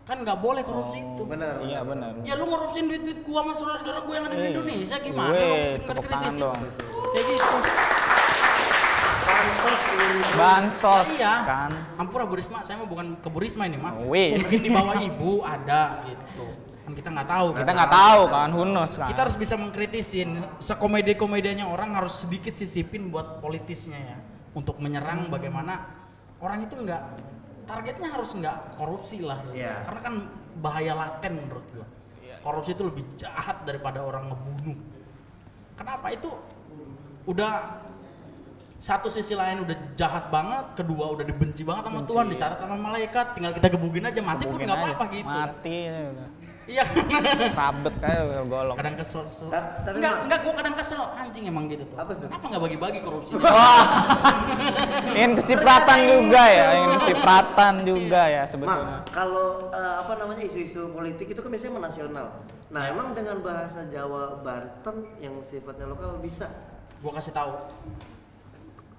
Speaker 6: Kan nggak boleh korupsi itu.
Speaker 1: Benar.
Speaker 2: Iya benar.
Speaker 6: Ya lu ngorupsin duit-duit gua sama saudara-saudara gua yang ada di
Speaker 2: Eh,
Speaker 6: Indonesia gimana
Speaker 2: gue
Speaker 6: lu
Speaker 2: tepuk tangan
Speaker 6: kritisin?
Speaker 2: dong.
Speaker 6: Kayak gitu.
Speaker 2: Bansos
Speaker 6: Iya.
Speaker 2: kan.
Speaker 6: Ampura Bu Risma, saya mah bukan ke Bu Risma ini mah.
Speaker 2: Wih.
Speaker 6: Mungkin di bawah ibu ada gitu. Kan kita nggak tahu.
Speaker 2: Kita nggak tahu kan, who knows kan.
Speaker 6: Kita harus bisa mengkritisin. Sekomedi-komedianya orang harus sedikit sisipin buat politisnya ya. Untuk menyerang bagaimana orang itu nggak, targetnya harus nggak korupsi lah ya.
Speaker 1: Iya.
Speaker 6: Karena kan bahaya laten menurut gua. Korupsi itu lebih jahat daripada orang ngebunuh. Kenapa? Itu udah satu sisi lain udah jahat banget, kedua udah dibenci banget sama Tuhan, dicatat sama malaikat, tinggal kita gebugin aja, mati pun
Speaker 2: Hubungin
Speaker 6: nggak
Speaker 2: aja.
Speaker 6: apa-apa gitu. kan.
Speaker 2: Mati ya udah.
Speaker 6: Iya.
Speaker 2: Sabet kayak golok.
Speaker 6: Kadang kesel.
Speaker 1: Tapi
Speaker 6: Enggak, gua kadang kesel anjing emang gitu tuh.
Speaker 1: Apa tuh?
Speaker 6: Kenapa nggak bagi-bagi korupsinya?
Speaker 2: Ingin kecipratan juga ya, ingin kecipratan juga ya sebetulnya.
Speaker 1: Mak, kalau apa namanya isu-isu politik itu kan biasanya menasional. Nah, emang dengan bahasa Jawa Banten yang sifatnya lokal bisa?
Speaker 6: Gua kasih tahu.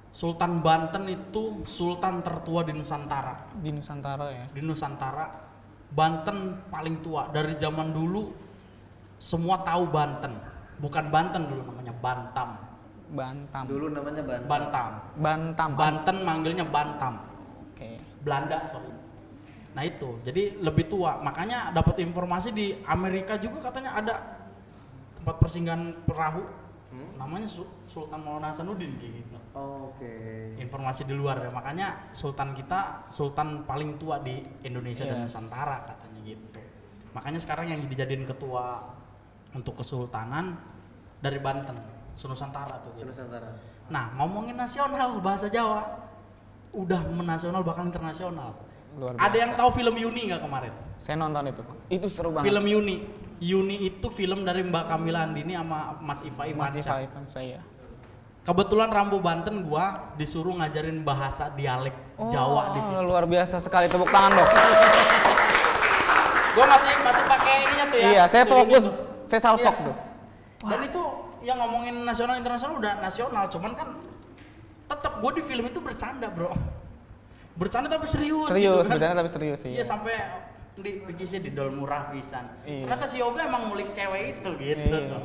Speaker 6: Sultan Banten itu sultan tertua di Nusantara.
Speaker 2: Di Nusantara ya.
Speaker 6: Di Nusantara, Banten paling tua dari zaman dulu. Semua tahu Banten. Bukan Banten dulu namanya Bantam.
Speaker 2: Bantam.
Speaker 1: Dulu namanya Banten.
Speaker 6: Bantam.
Speaker 2: Bantam.
Speaker 6: Banten manggilnya Bantam.
Speaker 2: Oke.
Speaker 6: Belanda, sorry. Nah itu, jadi lebih tua. Makanya dapat informasi di Amerika juga katanya ada tempat persinggahan perahu. Namanya Sultan Maulana Hasanuddin kayak gitu.
Speaker 1: Oke.
Speaker 6: Informasi di luar ya, makanya sultan kita sultan paling tua di Indonesia dan
Speaker 2: Yes.
Speaker 6: Nusantara katanya gitu. Makanya sekarang yang dijadiin ketua untuk kesultanan dari Banten, Nusantara tuh gitu.
Speaker 1: Nusantara.
Speaker 6: Nah, ngomongin nasional bahasa Jawa udah menasional bahkan internasional.
Speaker 2: Luar
Speaker 6: Ada
Speaker 2: biasa.
Speaker 6: yang tahu film Yuni nggak kemarin?
Speaker 2: Saya nonton itu. Itu seru banget.
Speaker 6: Film Yuni. Yuni itu film dari Mbak Kamila Andini sama Mas Iva
Speaker 2: Mas
Speaker 6: Ivansyah.
Speaker 2: Ivan saya.
Speaker 6: Kebetulan Rambu Banten gua disuruh ngajarin bahasa dialek Jawa di situ.
Speaker 2: Luar biasa sekali, tepuk tangan dong.
Speaker 6: Gua masih pakai ininya tuh ya.
Speaker 2: Iya, saya fokus.
Speaker 6: Ini tuh.
Speaker 2: Saya salfok
Speaker 6: Iya.
Speaker 2: tuh.
Speaker 6: Dan itu yang ngomongin nasional internasional udah nasional, cuman kan tetap gue di film itu bercanda bro, bercanda tapi serius,
Speaker 2: Serius,
Speaker 6: gitu kan.
Speaker 2: bercanda tapi serius sih.
Speaker 6: Iya sampai di picisnya di dol murah pisan.
Speaker 2: Iya.
Speaker 6: Ternyata si Yoga emang ngulik cewek itu gitu
Speaker 2: Iya.
Speaker 6: tuh.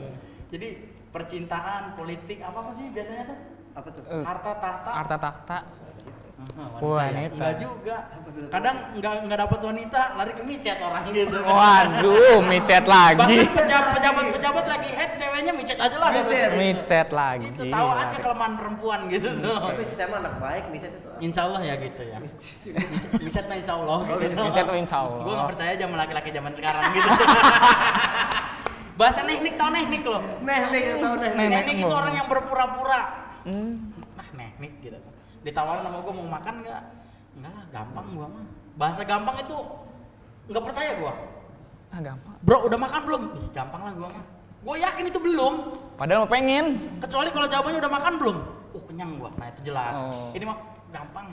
Speaker 6: Jadi percintaan, politik apa sih biasanya tuh?
Speaker 1: Apa tuh?
Speaker 6: Harta tahta.
Speaker 2: Harta takhta.
Speaker 6: Wanita
Speaker 2: Wanita.
Speaker 6: ya? Enggak juga. Kadang enggak dapat wanita, lari ke micet orang gitu.
Speaker 2: Waduh, micet lagi.
Speaker 6: Bahkan pejabat lagi head ceweknya micet aja lah. gitu.
Speaker 2: Micet lagi.
Speaker 6: Itu tahu aja kelemahan perempuan gitu tuh.
Speaker 1: Tapi si Cema anak baik nih itu.
Speaker 6: Insya Allah ya gitu ya. Micet mah insya Allah gitu.
Speaker 2: Micet tuh insya Allah.
Speaker 6: Gue gak percaya sama laki-laki zaman sekarang gitu. Bahasa teknik, tau teknik loh.
Speaker 1: Nek tahu nek.
Speaker 6: Teknik itu orang yang berpura-pura. Nah teknik gitu. Ditawarin sama gue mau makan nggak? Enggak lah, gampang gua mah. Bahasa gampang itu nggak percaya gua.
Speaker 2: Ah gampang.
Speaker 6: Bro udah makan belum? Ih, gampang lah gua mah. Gua yakin itu belum.
Speaker 2: Padahal mau pengen.
Speaker 6: Kecuali kalau jawabannya udah makan belum? Kenyang gua. Nah itu jelas.
Speaker 2: Oh.
Speaker 6: Ini mah gampang.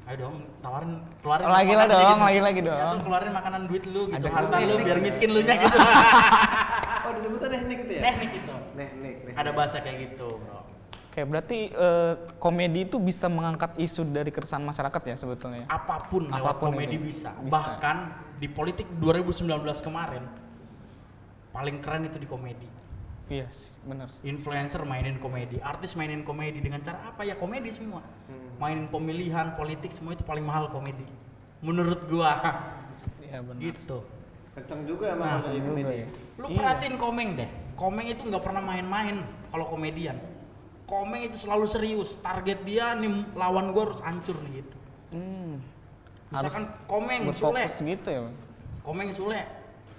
Speaker 6: Ayo dong, tawarin, keluarin.
Speaker 2: Lagi lah
Speaker 6: makanan aja
Speaker 2: dong,
Speaker 6: gitu.
Speaker 2: lagi
Speaker 6: Ya
Speaker 2: dong.
Speaker 6: tuh keluarin makanan duit lu gitu.
Speaker 2: Ajak
Speaker 6: Harta
Speaker 2: dulu.
Speaker 6: lu biar miskin lu nya gitu.
Speaker 1: Oh disebutnya teknik itu ya?
Speaker 6: Teknik itu.
Speaker 1: Nek.
Speaker 6: Ada bahasa kayak gitu, bro.
Speaker 2: Oke, berarti komedi itu bisa mengangkat isu dari keresahan masyarakat ya sebetulnya.
Speaker 6: Apapun lewat
Speaker 2: Apapun
Speaker 6: komedi
Speaker 2: itu.
Speaker 6: bisa.
Speaker 2: Bisa.
Speaker 6: Bahkan di politik 2019 kemarin paling keren itu di komedi.
Speaker 2: Iya, yes, benar.
Speaker 6: Influencer mainin komedi, artis mainin komedi dengan cara apa ya komedi semua. Mainin pemilihan, politik semua itu paling mahal komedi. Menurut gua.
Speaker 2: Iya benar.
Speaker 6: Gitu.
Speaker 1: Kenceng juga emang
Speaker 6: Nah,
Speaker 1: kalau jadi
Speaker 2: juga
Speaker 1: komedi.
Speaker 2: ya.
Speaker 6: Lu
Speaker 2: Iya.
Speaker 6: perhatiin Komeng deh. Komeng itu nggak pernah main-main kalau komedian. Komeng itu selalu serius. Target dia nih lawan gua harus hancur nih gitu. Misalkan Komeng Sule.
Speaker 2: Berfokus gitu ya. Bang?
Speaker 6: Komeng Sule.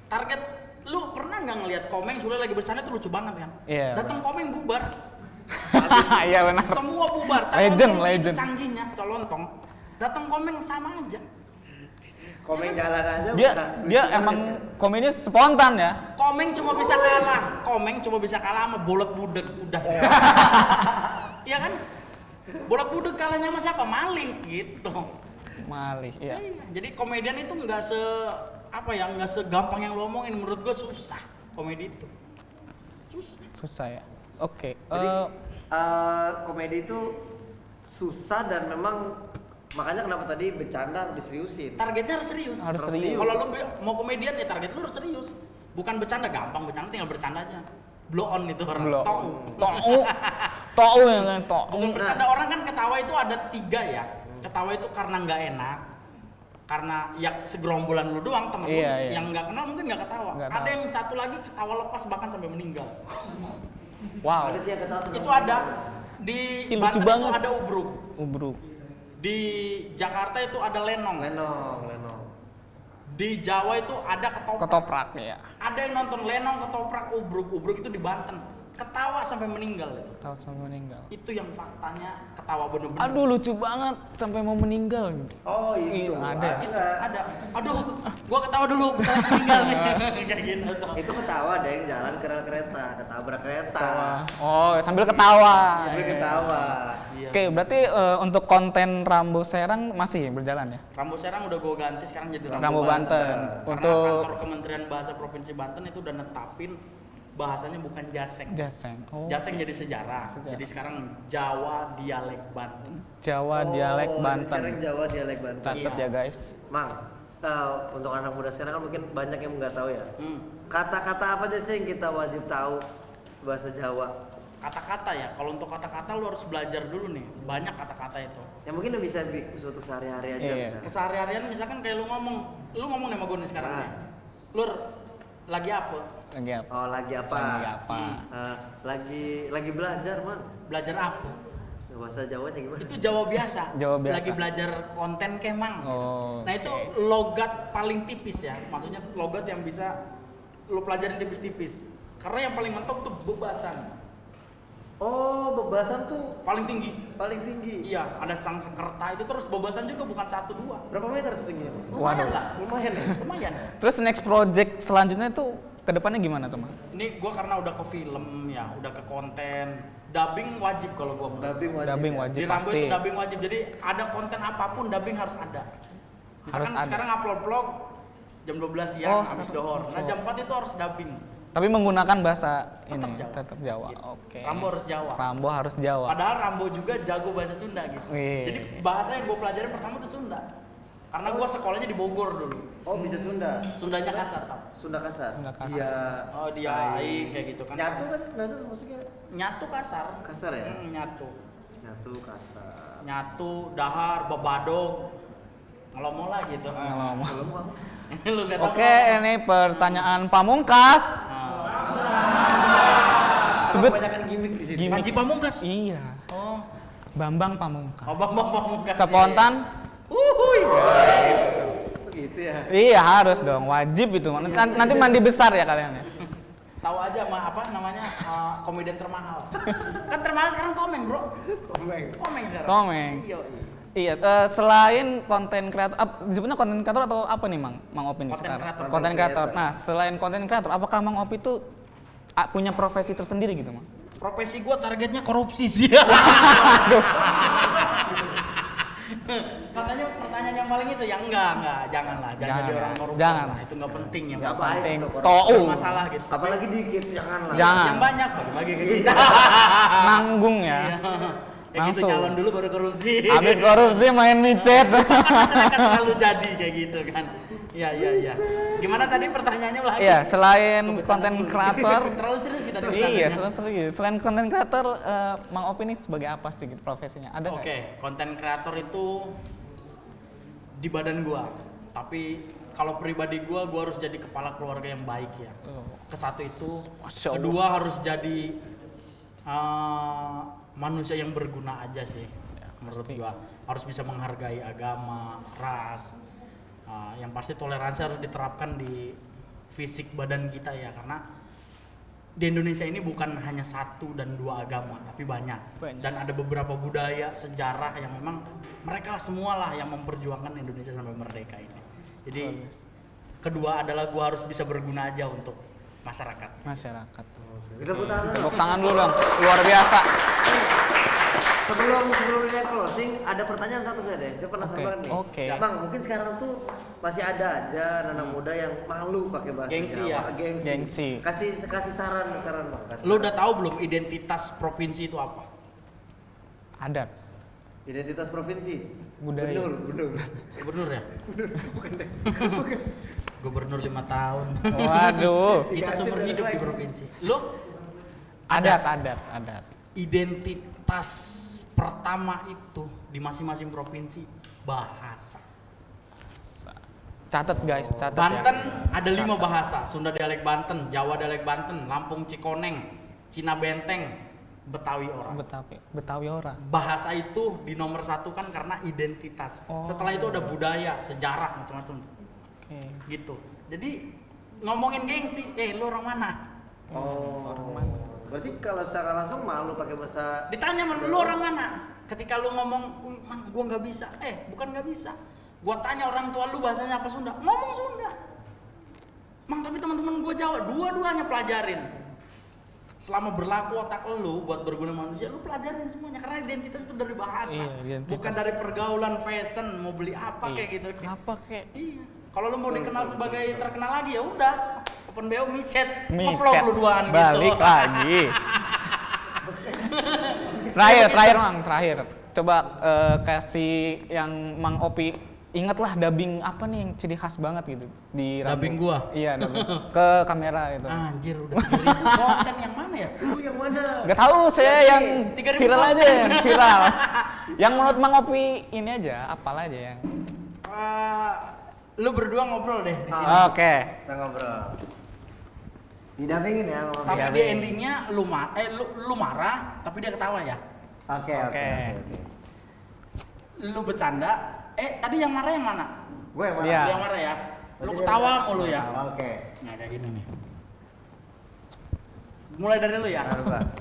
Speaker 6: Target lu pernah nggak ngelihat Komeng Sule lagi bercanda itu lucu banget kan?
Speaker 2: Iya,
Speaker 6: Datang Komeng bubar.
Speaker 2: Iya benar.
Speaker 6: Semua bubar.
Speaker 2: Legend,
Speaker 6: segitu
Speaker 2: legend.
Speaker 6: canggihnya, colontong. Datang Komeng sama aja.
Speaker 1: Komen jalan aja.
Speaker 2: Dia emang komedinya spontan ya.
Speaker 6: Komeng cuma bisa kalah. Komeng cuma bisa kalah sama bolot budek udah. Iya kan? Bolot budek kalahnya sama siapa? Maling gitu.
Speaker 2: Malih, iya.
Speaker 6: Jadi komedian itu nggak se apa ya, nggak segampang yang lo omongin. Menurut gue susah komedi itu.
Speaker 2: Susah ya. Oke.
Speaker 1: Jadi komedi itu susah dan memang makanya kenapa tadi bercanda harus diseriusin.
Speaker 6: Targetnya harus serius.
Speaker 2: Harus serius.
Speaker 6: Kalau lo mau komedian ya target lo harus serius. Bukan bercanda, gampang bercanda tinggal bercanda aja. Blow on itu orang.
Speaker 2: Blow.
Speaker 6: Tong.
Speaker 2: Tou yang kan tou.
Speaker 6: Bukan bercanda, orang kan ketawa itu ada 3 ya. Ketawa itu karena nggak enak, karena ya segerombolan lu doang temen lu
Speaker 2: Iya.
Speaker 6: yang nggak kenal mungkin nggak ketawa.
Speaker 2: Nggak
Speaker 6: Ada
Speaker 2: tahu.
Speaker 6: yang satu lagi ketawa lepas bahkan sampai meninggal.
Speaker 2: Wow.
Speaker 1: Ada sih yang ketawa
Speaker 6: Itu ada di
Speaker 2: Ih, lucu
Speaker 6: Banten itu
Speaker 2: banget.
Speaker 6: ada ubruk.
Speaker 2: Ubruk.
Speaker 6: Di Jakarta itu ada lenong.
Speaker 1: Lenong.
Speaker 6: Di Jawa itu ada ketoprak.
Speaker 2: Ketoprak ya.
Speaker 6: Ada yang nonton lenong, ketoprak, ubruk. Ubruk itu di Banten. Ketawa sampai meninggal itu.
Speaker 2: Tahu sampai meninggal.
Speaker 6: Itu yang faktanya ketawa bener-bener.
Speaker 2: Aduh lucu banget sampai mau meninggal gitu.
Speaker 1: Oh itu
Speaker 2: Iya, ada.
Speaker 6: Ada. Aduh, gua ketawa dulu, bentar lagi meninggal nih. Kayak gitu tuh.
Speaker 1: Itu ketawa ada yang jalan kereta, ketabrak kereta.
Speaker 2: Oh sambil ketawa.
Speaker 1: Tapi ketawa.
Speaker 6: Iya.
Speaker 2: Oke berarti untuk konten Rambo Serang masih berjalan ya?
Speaker 6: Rambo Serang udah gue ganti sekarang jadi
Speaker 2: Rambo Banten.
Speaker 6: Karena
Speaker 2: Untuk
Speaker 6: kantor Kementerian Bahasa Provinsi Banten itu udah netapin bahasanya bukan Jaseng.
Speaker 2: Jaseng. Oh.
Speaker 6: Jaseng jadi sejarah.
Speaker 2: Sejarah.
Speaker 6: Jadi sekarang Jawa dialek Banten.
Speaker 2: Jawa dialek Banten.
Speaker 1: Sekarang Jawa dialek Banten.
Speaker 2: Catat
Speaker 6: Iya.
Speaker 2: ya guys.
Speaker 1: Mang, untuk anak muda sekarang kan mungkin banyak yang nggak tahu ya. Kata-kata apa aja sih yang kita wajib tahu bahasa Jawa?
Speaker 6: Kata-kata ya, kalau untuk kata-kata lu harus belajar dulu nih. Banyak kata-kata itu.
Speaker 1: Yang mungkin bisa untuk sehari-hari aja
Speaker 2: Iya.
Speaker 1: misalnya.
Speaker 6: Keseharian misalkan kayak lu ngomong nih sama gue nih sekarang
Speaker 1: Ah.
Speaker 6: nih. Lur, lagi apa?
Speaker 2: Lagi apa?
Speaker 1: Oh lagi apa?
Speaker 2: Lagi apa?
Speaker 1: Lagi belajar man.
Speaker 6: Belajar apa?
Speaker 1: Bahasa Jawanya gimana?
Speaker 6: Itu Jawa biasa.
Speaker 2: Jawa biasa.
Speaker 6: Lagi belajar konten kemang.
Speaker 2: Oh,
Speaker 6: Nah itu logat paling tipis ya. Maksudnya logat yang bisa lu pelajarin tipis-tipis. Karena yang paling mentok tuh bebasan.
Speaker 1: Oh bebasan tuh
Speaker 6: Paling tinggi.
Speaker 1: paling tinggi.
Speaker 6: Iya, ada sang sekerta itu terus bebasan juga bukan 1-2.
Speaker 1: Berapa meter tuh tingginya?
Speaker 6: Lumayan
Speaker 2: Waduh.
Speaker 6: lah.
Speaker 1: Lumayan ya.
Speaker 6: Lumayan.
Speaker 2: Terus next project selanjutnya tuh kedepannya gimana tuh Mas?
Speaker 6: Ini gua karena udah ke film ya, udah ke konten. Dubbing wajib kalau gua mau.
Speaker 1: Dubbing wajib.
Speaker 2: Dubbing
Speaker 1: ya?
Speaker 2: wajib
Speaker 6: Di Rambo
Speaker 2: pasti.
Speaker 6: itu dubbing wajib. Jadi ada konten apapun dubbing harus ada. Misalkan
Speaker 2: Harus ada.
Speaker 6: sekarang upload vlog jam 12 siang
Speaker 2: Oh,
Speaker 6: habis
Speaker 2: sekarang
Speaker 6: dohor. Nah,
Speaker 2: vlog.
Speaker 6: jam 4 itu harus dubbing.
Speaker 2: Tapi menggunakan bahasa
Speaker 6: Tetap
Speaker 2: ini
Speaker 6: Jawa.
Speaker 2: tetap Jawa.
Speaker 6: Gitu.
Speaker 2: Oke.
Speaker 6: Rambo harus Jawa.
Speaker 2: Rambo harus Jawa.
Speaker 6: Padahal Rambo juga jago bahasa Sunda gitu.
Speaker 2: Wih.
Speaker 6: Jadi bahasa yang gue pelajarin pertama itu Sunda. Karena gue sekolahnya di Bogor dulu.
Speaker 1: Oh bisa Sunda.
Speaker 6: Sundanya kasar tau.
Speaker 1: Sunda kasar.
Speaker 2: Sunda kasar.
Speaker 1: Iya.
Speaker 6: Oh dia ai kayak gitu kan.
Speaker 1: Nyatu kan? Nyatu maksudnya
Speaker 6: Nyatu kasar.
Speaker 1: kasar ya?
Speaker 6: Nyatu.
Speaker 1: Nyatu kasar.
Speaker 6: Nyatu, dahar, babadog. Ngelomo lah gitu.
Speaker 2: Ngelomo.
Speaker 1: Belum apa?
Speaker 6: Lu nggak tahu
Speaker 2: Oke, ini pertanyaan pamungkas. Sebut
Speaker 1: Kebanyakan gimmick di sini.
Speaker 2: Gimmick.
Speaker 6: Panji Pamungkas.
Speaker 2: Iya.
Speaker 6: Oh.
Speaker 2: Bambang Pamungkas.
Speaker 6: Oh, Bang Pamungkas.
Speaker 2: Spontan?
Speaker 6: Uhuy.
Speaker 1: Begitu ya.
Speaker 2: Iya harus dong, wajib itu. Nanti mandi besar ya kalian ya.
Speaker 6: Tahu aja apa namanya komedian termahal. Kan termahal sekarang Komeng, Bro. Komeng sekarang.
Speaker 2: Komeng.
Speaker 6: Iya.
Speaker 2: Iya, selain konten kreator, disebutnya konten kreator atau apa nih Mang Opi nih
Speaker 6: Konten
Speaker 2: sekarang?
Speaker 6: kreator.
Speaker 2: Konten kreator. Nah, selain konten kreator, apakah Mang Opi itu punya profesi tersendiri gitu, Mang?
Speaker 6: Profesi gua targetnya korupsi sih. Katanya pertanyaan yang paling itu ya enggak, janganlah, jangan
Speaker 2: Jangan
Speaker 6: jadi
Speaker 2: ya.
Speaker 6: orang koruptor.
Speaker 2: Jangan.
Speaker 6: Lah, itu enggak penting yang
Speaker 1: Nggak
Speaker 6: penting.
Speaker 1: baik.
Speaker 2: Penting.
Speaker 1: untuk
Speaker 2: Tou.
Speaker 6: Masalah gitu.
Speaker 1: Apalagi dikit janganlah.
Speaker 2: Jangan.
Speaker 6: Yang banyak bagi-bagi kayak gitu.
Speaker 2: Nanggung ya.
Speaker 6: Iya. Ya gitu
Speaker 2: Langsung.
Speaker 6: nyalon dulu baru korupsi.
Speaker 2: Habis korupsi main micet.
Speaker 6: Kan masyarakat selalu jadi kayak gitu kan. Iya. Gimana tadi pertanyaannya lagi?
Speaker 2: Iya, selain
Speaker 6: Kebetulan
Speaker 2: konten
Speaker 6: dulu.
Speaker 2: kreator,
Speaker 6: Terlalu serius kita di
Speaker 2: iya,
Speaker 6: bercandanya.
Speaker 2: serius. Selain konten kreator, Mang Opi ini sebagai apa sih gitu profesinya? Ada nggak?
Speaker 6: Oke, konten kreator itu di badan gua. Tapi kalau pribadi gua harus jadi kepala keluarga yang baik ya. Kesatu itu.
Speaker 2: Masya Allah.
Speaker 6: Kedua harus jadi manusia yang berguna aja sih. Menurut gua harus bisa menghargai agama, ras. Yang pasti toleransi harus diterapkan di fisik badan kita ya, karena di Indonesia ini bukan hanya 1 dan 2 agama, tapi banyak. Dan ada beberapa budaya, sejarah yang memang mereka semualah yang memperjuangkan Indonesia sampai merdeka ini. Jadi kedua adalah gua harus bisa berguna aja untuk masyarakat.
Speaker 2: Masyarakat.
Speaker 1: Kita tepuk tangan.
Speaker 2: Tepuk tangan dulu Bang, luar biasa.
Speaker 1: sebelum ini closing ada pertanyaan satu saya deh. Saya penasaran
Speaker 2: Oke,
Speaker 1: banget nih.
Speaker 2: oke.
Speaker 1: Bang, mungkin sekarang tuh masih ada aja anak muda yang malu pakai bahasa
Speaker 6: Gengsi
Speaker 1: Jawa.
Speaker 6: ya?
Speaker 2: Gengsi.
Speaker 1: Kasih saran Bang.
Speaker 6: Lu udah tahu belum identitas provinsi itu apa?
Speaker 2: Adat.
Speaker 1: Identitas provinsi.
Speaker 2: Budaya.
Speaker 1: Bener.
Speaker 6: Gubernur ya? Gubernur 5 tahun.
Speaker 2: Waduh.
Speaker 6: Kita seumur hidup di provinsi. Lu
Speaker 2: Adat.
Speaker 6: identitas pertama itu di masing-masing provinsi bahasa.
Speaker 2: Catat guys, catat
Speaker 6: Banten
Speaker 2: ya.
Speaker 6: ada 5 bahasa, Sunda dialek Banten, Jawa dialek Banten, Lampung Cikoneng, Cina Benteng, Betawi orang.
Speaker 2: Betawi orang.
Speaker 6: Bahasa itu di nomor 1 kan karena identitas.
Speaker 2: Oh.
Speaker 6: Setelah itu ada budaya, sejarah macam-macam
Speaker 2: Oke.
Speaker 6: gitu. Jadi ngomongin gengsi, lu orang mana?
Speaker 1: Orang mana? Berarti kalau secara langsung malu pakai bahasa
Speaker 6: Ditanya lu orang mana? Ketika lu ngomong, "Wih, man, gua nggak bisa." Bukan nggak bisa. Gua tanya orang tua lu bahasanya apa Sunda? Ngomong Sunda. Mang, tapi teman-teman gua Jawa, dua-duanya pelajarin. Selama berlaku otak lu buat berguna manusia, lu pelajarin semuanya karena identitas itu dari bahasa.
Speaker 2: Iya, identitas.
Speaker 6: Bukan dari pergaulan fashion, mau beli apa kayak gitu.
Speaker 2: Apa kek?
Speaker 6: Iya. Kalau lu mau dikenal sebagai terkenal lagi ya udah, open BO micet,
Speaker 2: Micet.
Speaker 6: nge-vlog lu duaan gitu.
Speaker 2: Balik lagi. terakhir. Coba kasih yang Mang Opi ingatlah dubbing apa nih yang ciri khas banget gitu di
Speaker 6: Dubbing gua?
Speaker 2: Iya, dubbing. Ke kamera gitu.
Speaker 6: Anjir, udah 3.000 konten yang mana ya?
Speaker 1: Lu yang mana?
Speaker 2: Gak tahu saya yang
Speaker 6: 3.000
Speaker 2: viral
Speaker 6: konten.
Speaker 2: aja, yang viral. Yang menurut Mang Opi ini aja, apal aja yang.
Speaker 6: Lu berdua ngobrol deh di sini.
Speaker 2: Oke.
Speaker 1: Kita ngobrol. Didampingin ya ngomong.
Speaker 6: Tapi dia endingnya lu marah, tapi dia ketawa ya.
Speaker 1: Oke.
Speaker 6: Lu bercanda, tadi yang marah yang mana?
Speaker 1: Gue yang mana?
Speaker 2: Iya.
Speaker 6: Lu yang marah ya. Lu ketawa mulu ya.
Speaker 1: Oke.
Speaker 6: Nah, kayak gini nih. Mulai dari lu ya.
Speaker 1: Baru, Bang.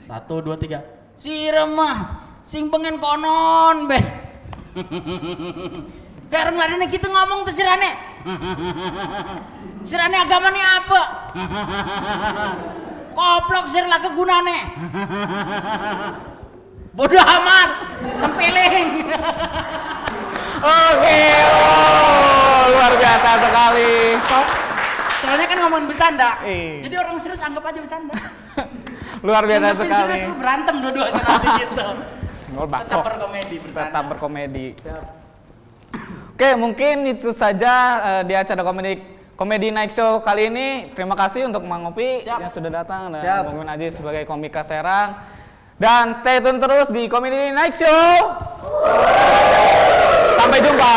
Speaker 6: 1, 2, 3. Si remah, sing pengen konon beh. Karena ngeladeni kita ngomong tuh sirane. Sirane agamanya apa? Koplok sir lah kegunane. Bodoh amat, tempeling.
Speaker 2: Oke, luar biasa sekali.
Speaker 6: Soalnya kan ngomongin bercanda.
Speaker 2: Iya.
Speaker 6: Jadi orang serius anggap aja bercanda.
Speaker 2: Luar biasa
Speaker 6: Anggapin
Speaker 2: sekali.
Speaker 6: serius lu berantem dua-duanya nanti gitu.
Speaker 2: Senggol
Speaker 6: Tetap
Speaker 2: bakso.
Speaker 6: berkomedi bercanda.
Speaker 2: Tetap berkomedi. Oke, mungkin itu saja di acara Komedi Night Show kali ini. Terima kasih untuk Mang Opi
Speaker 6: Siap.
Speaker 2: yang sudah datang dan
Speaker 1: Siap.
Speaker 2: Bang Min Aziz sebagai komika Serang. Dan stay tune terus di Komedi Night Show. Sampai jumpa.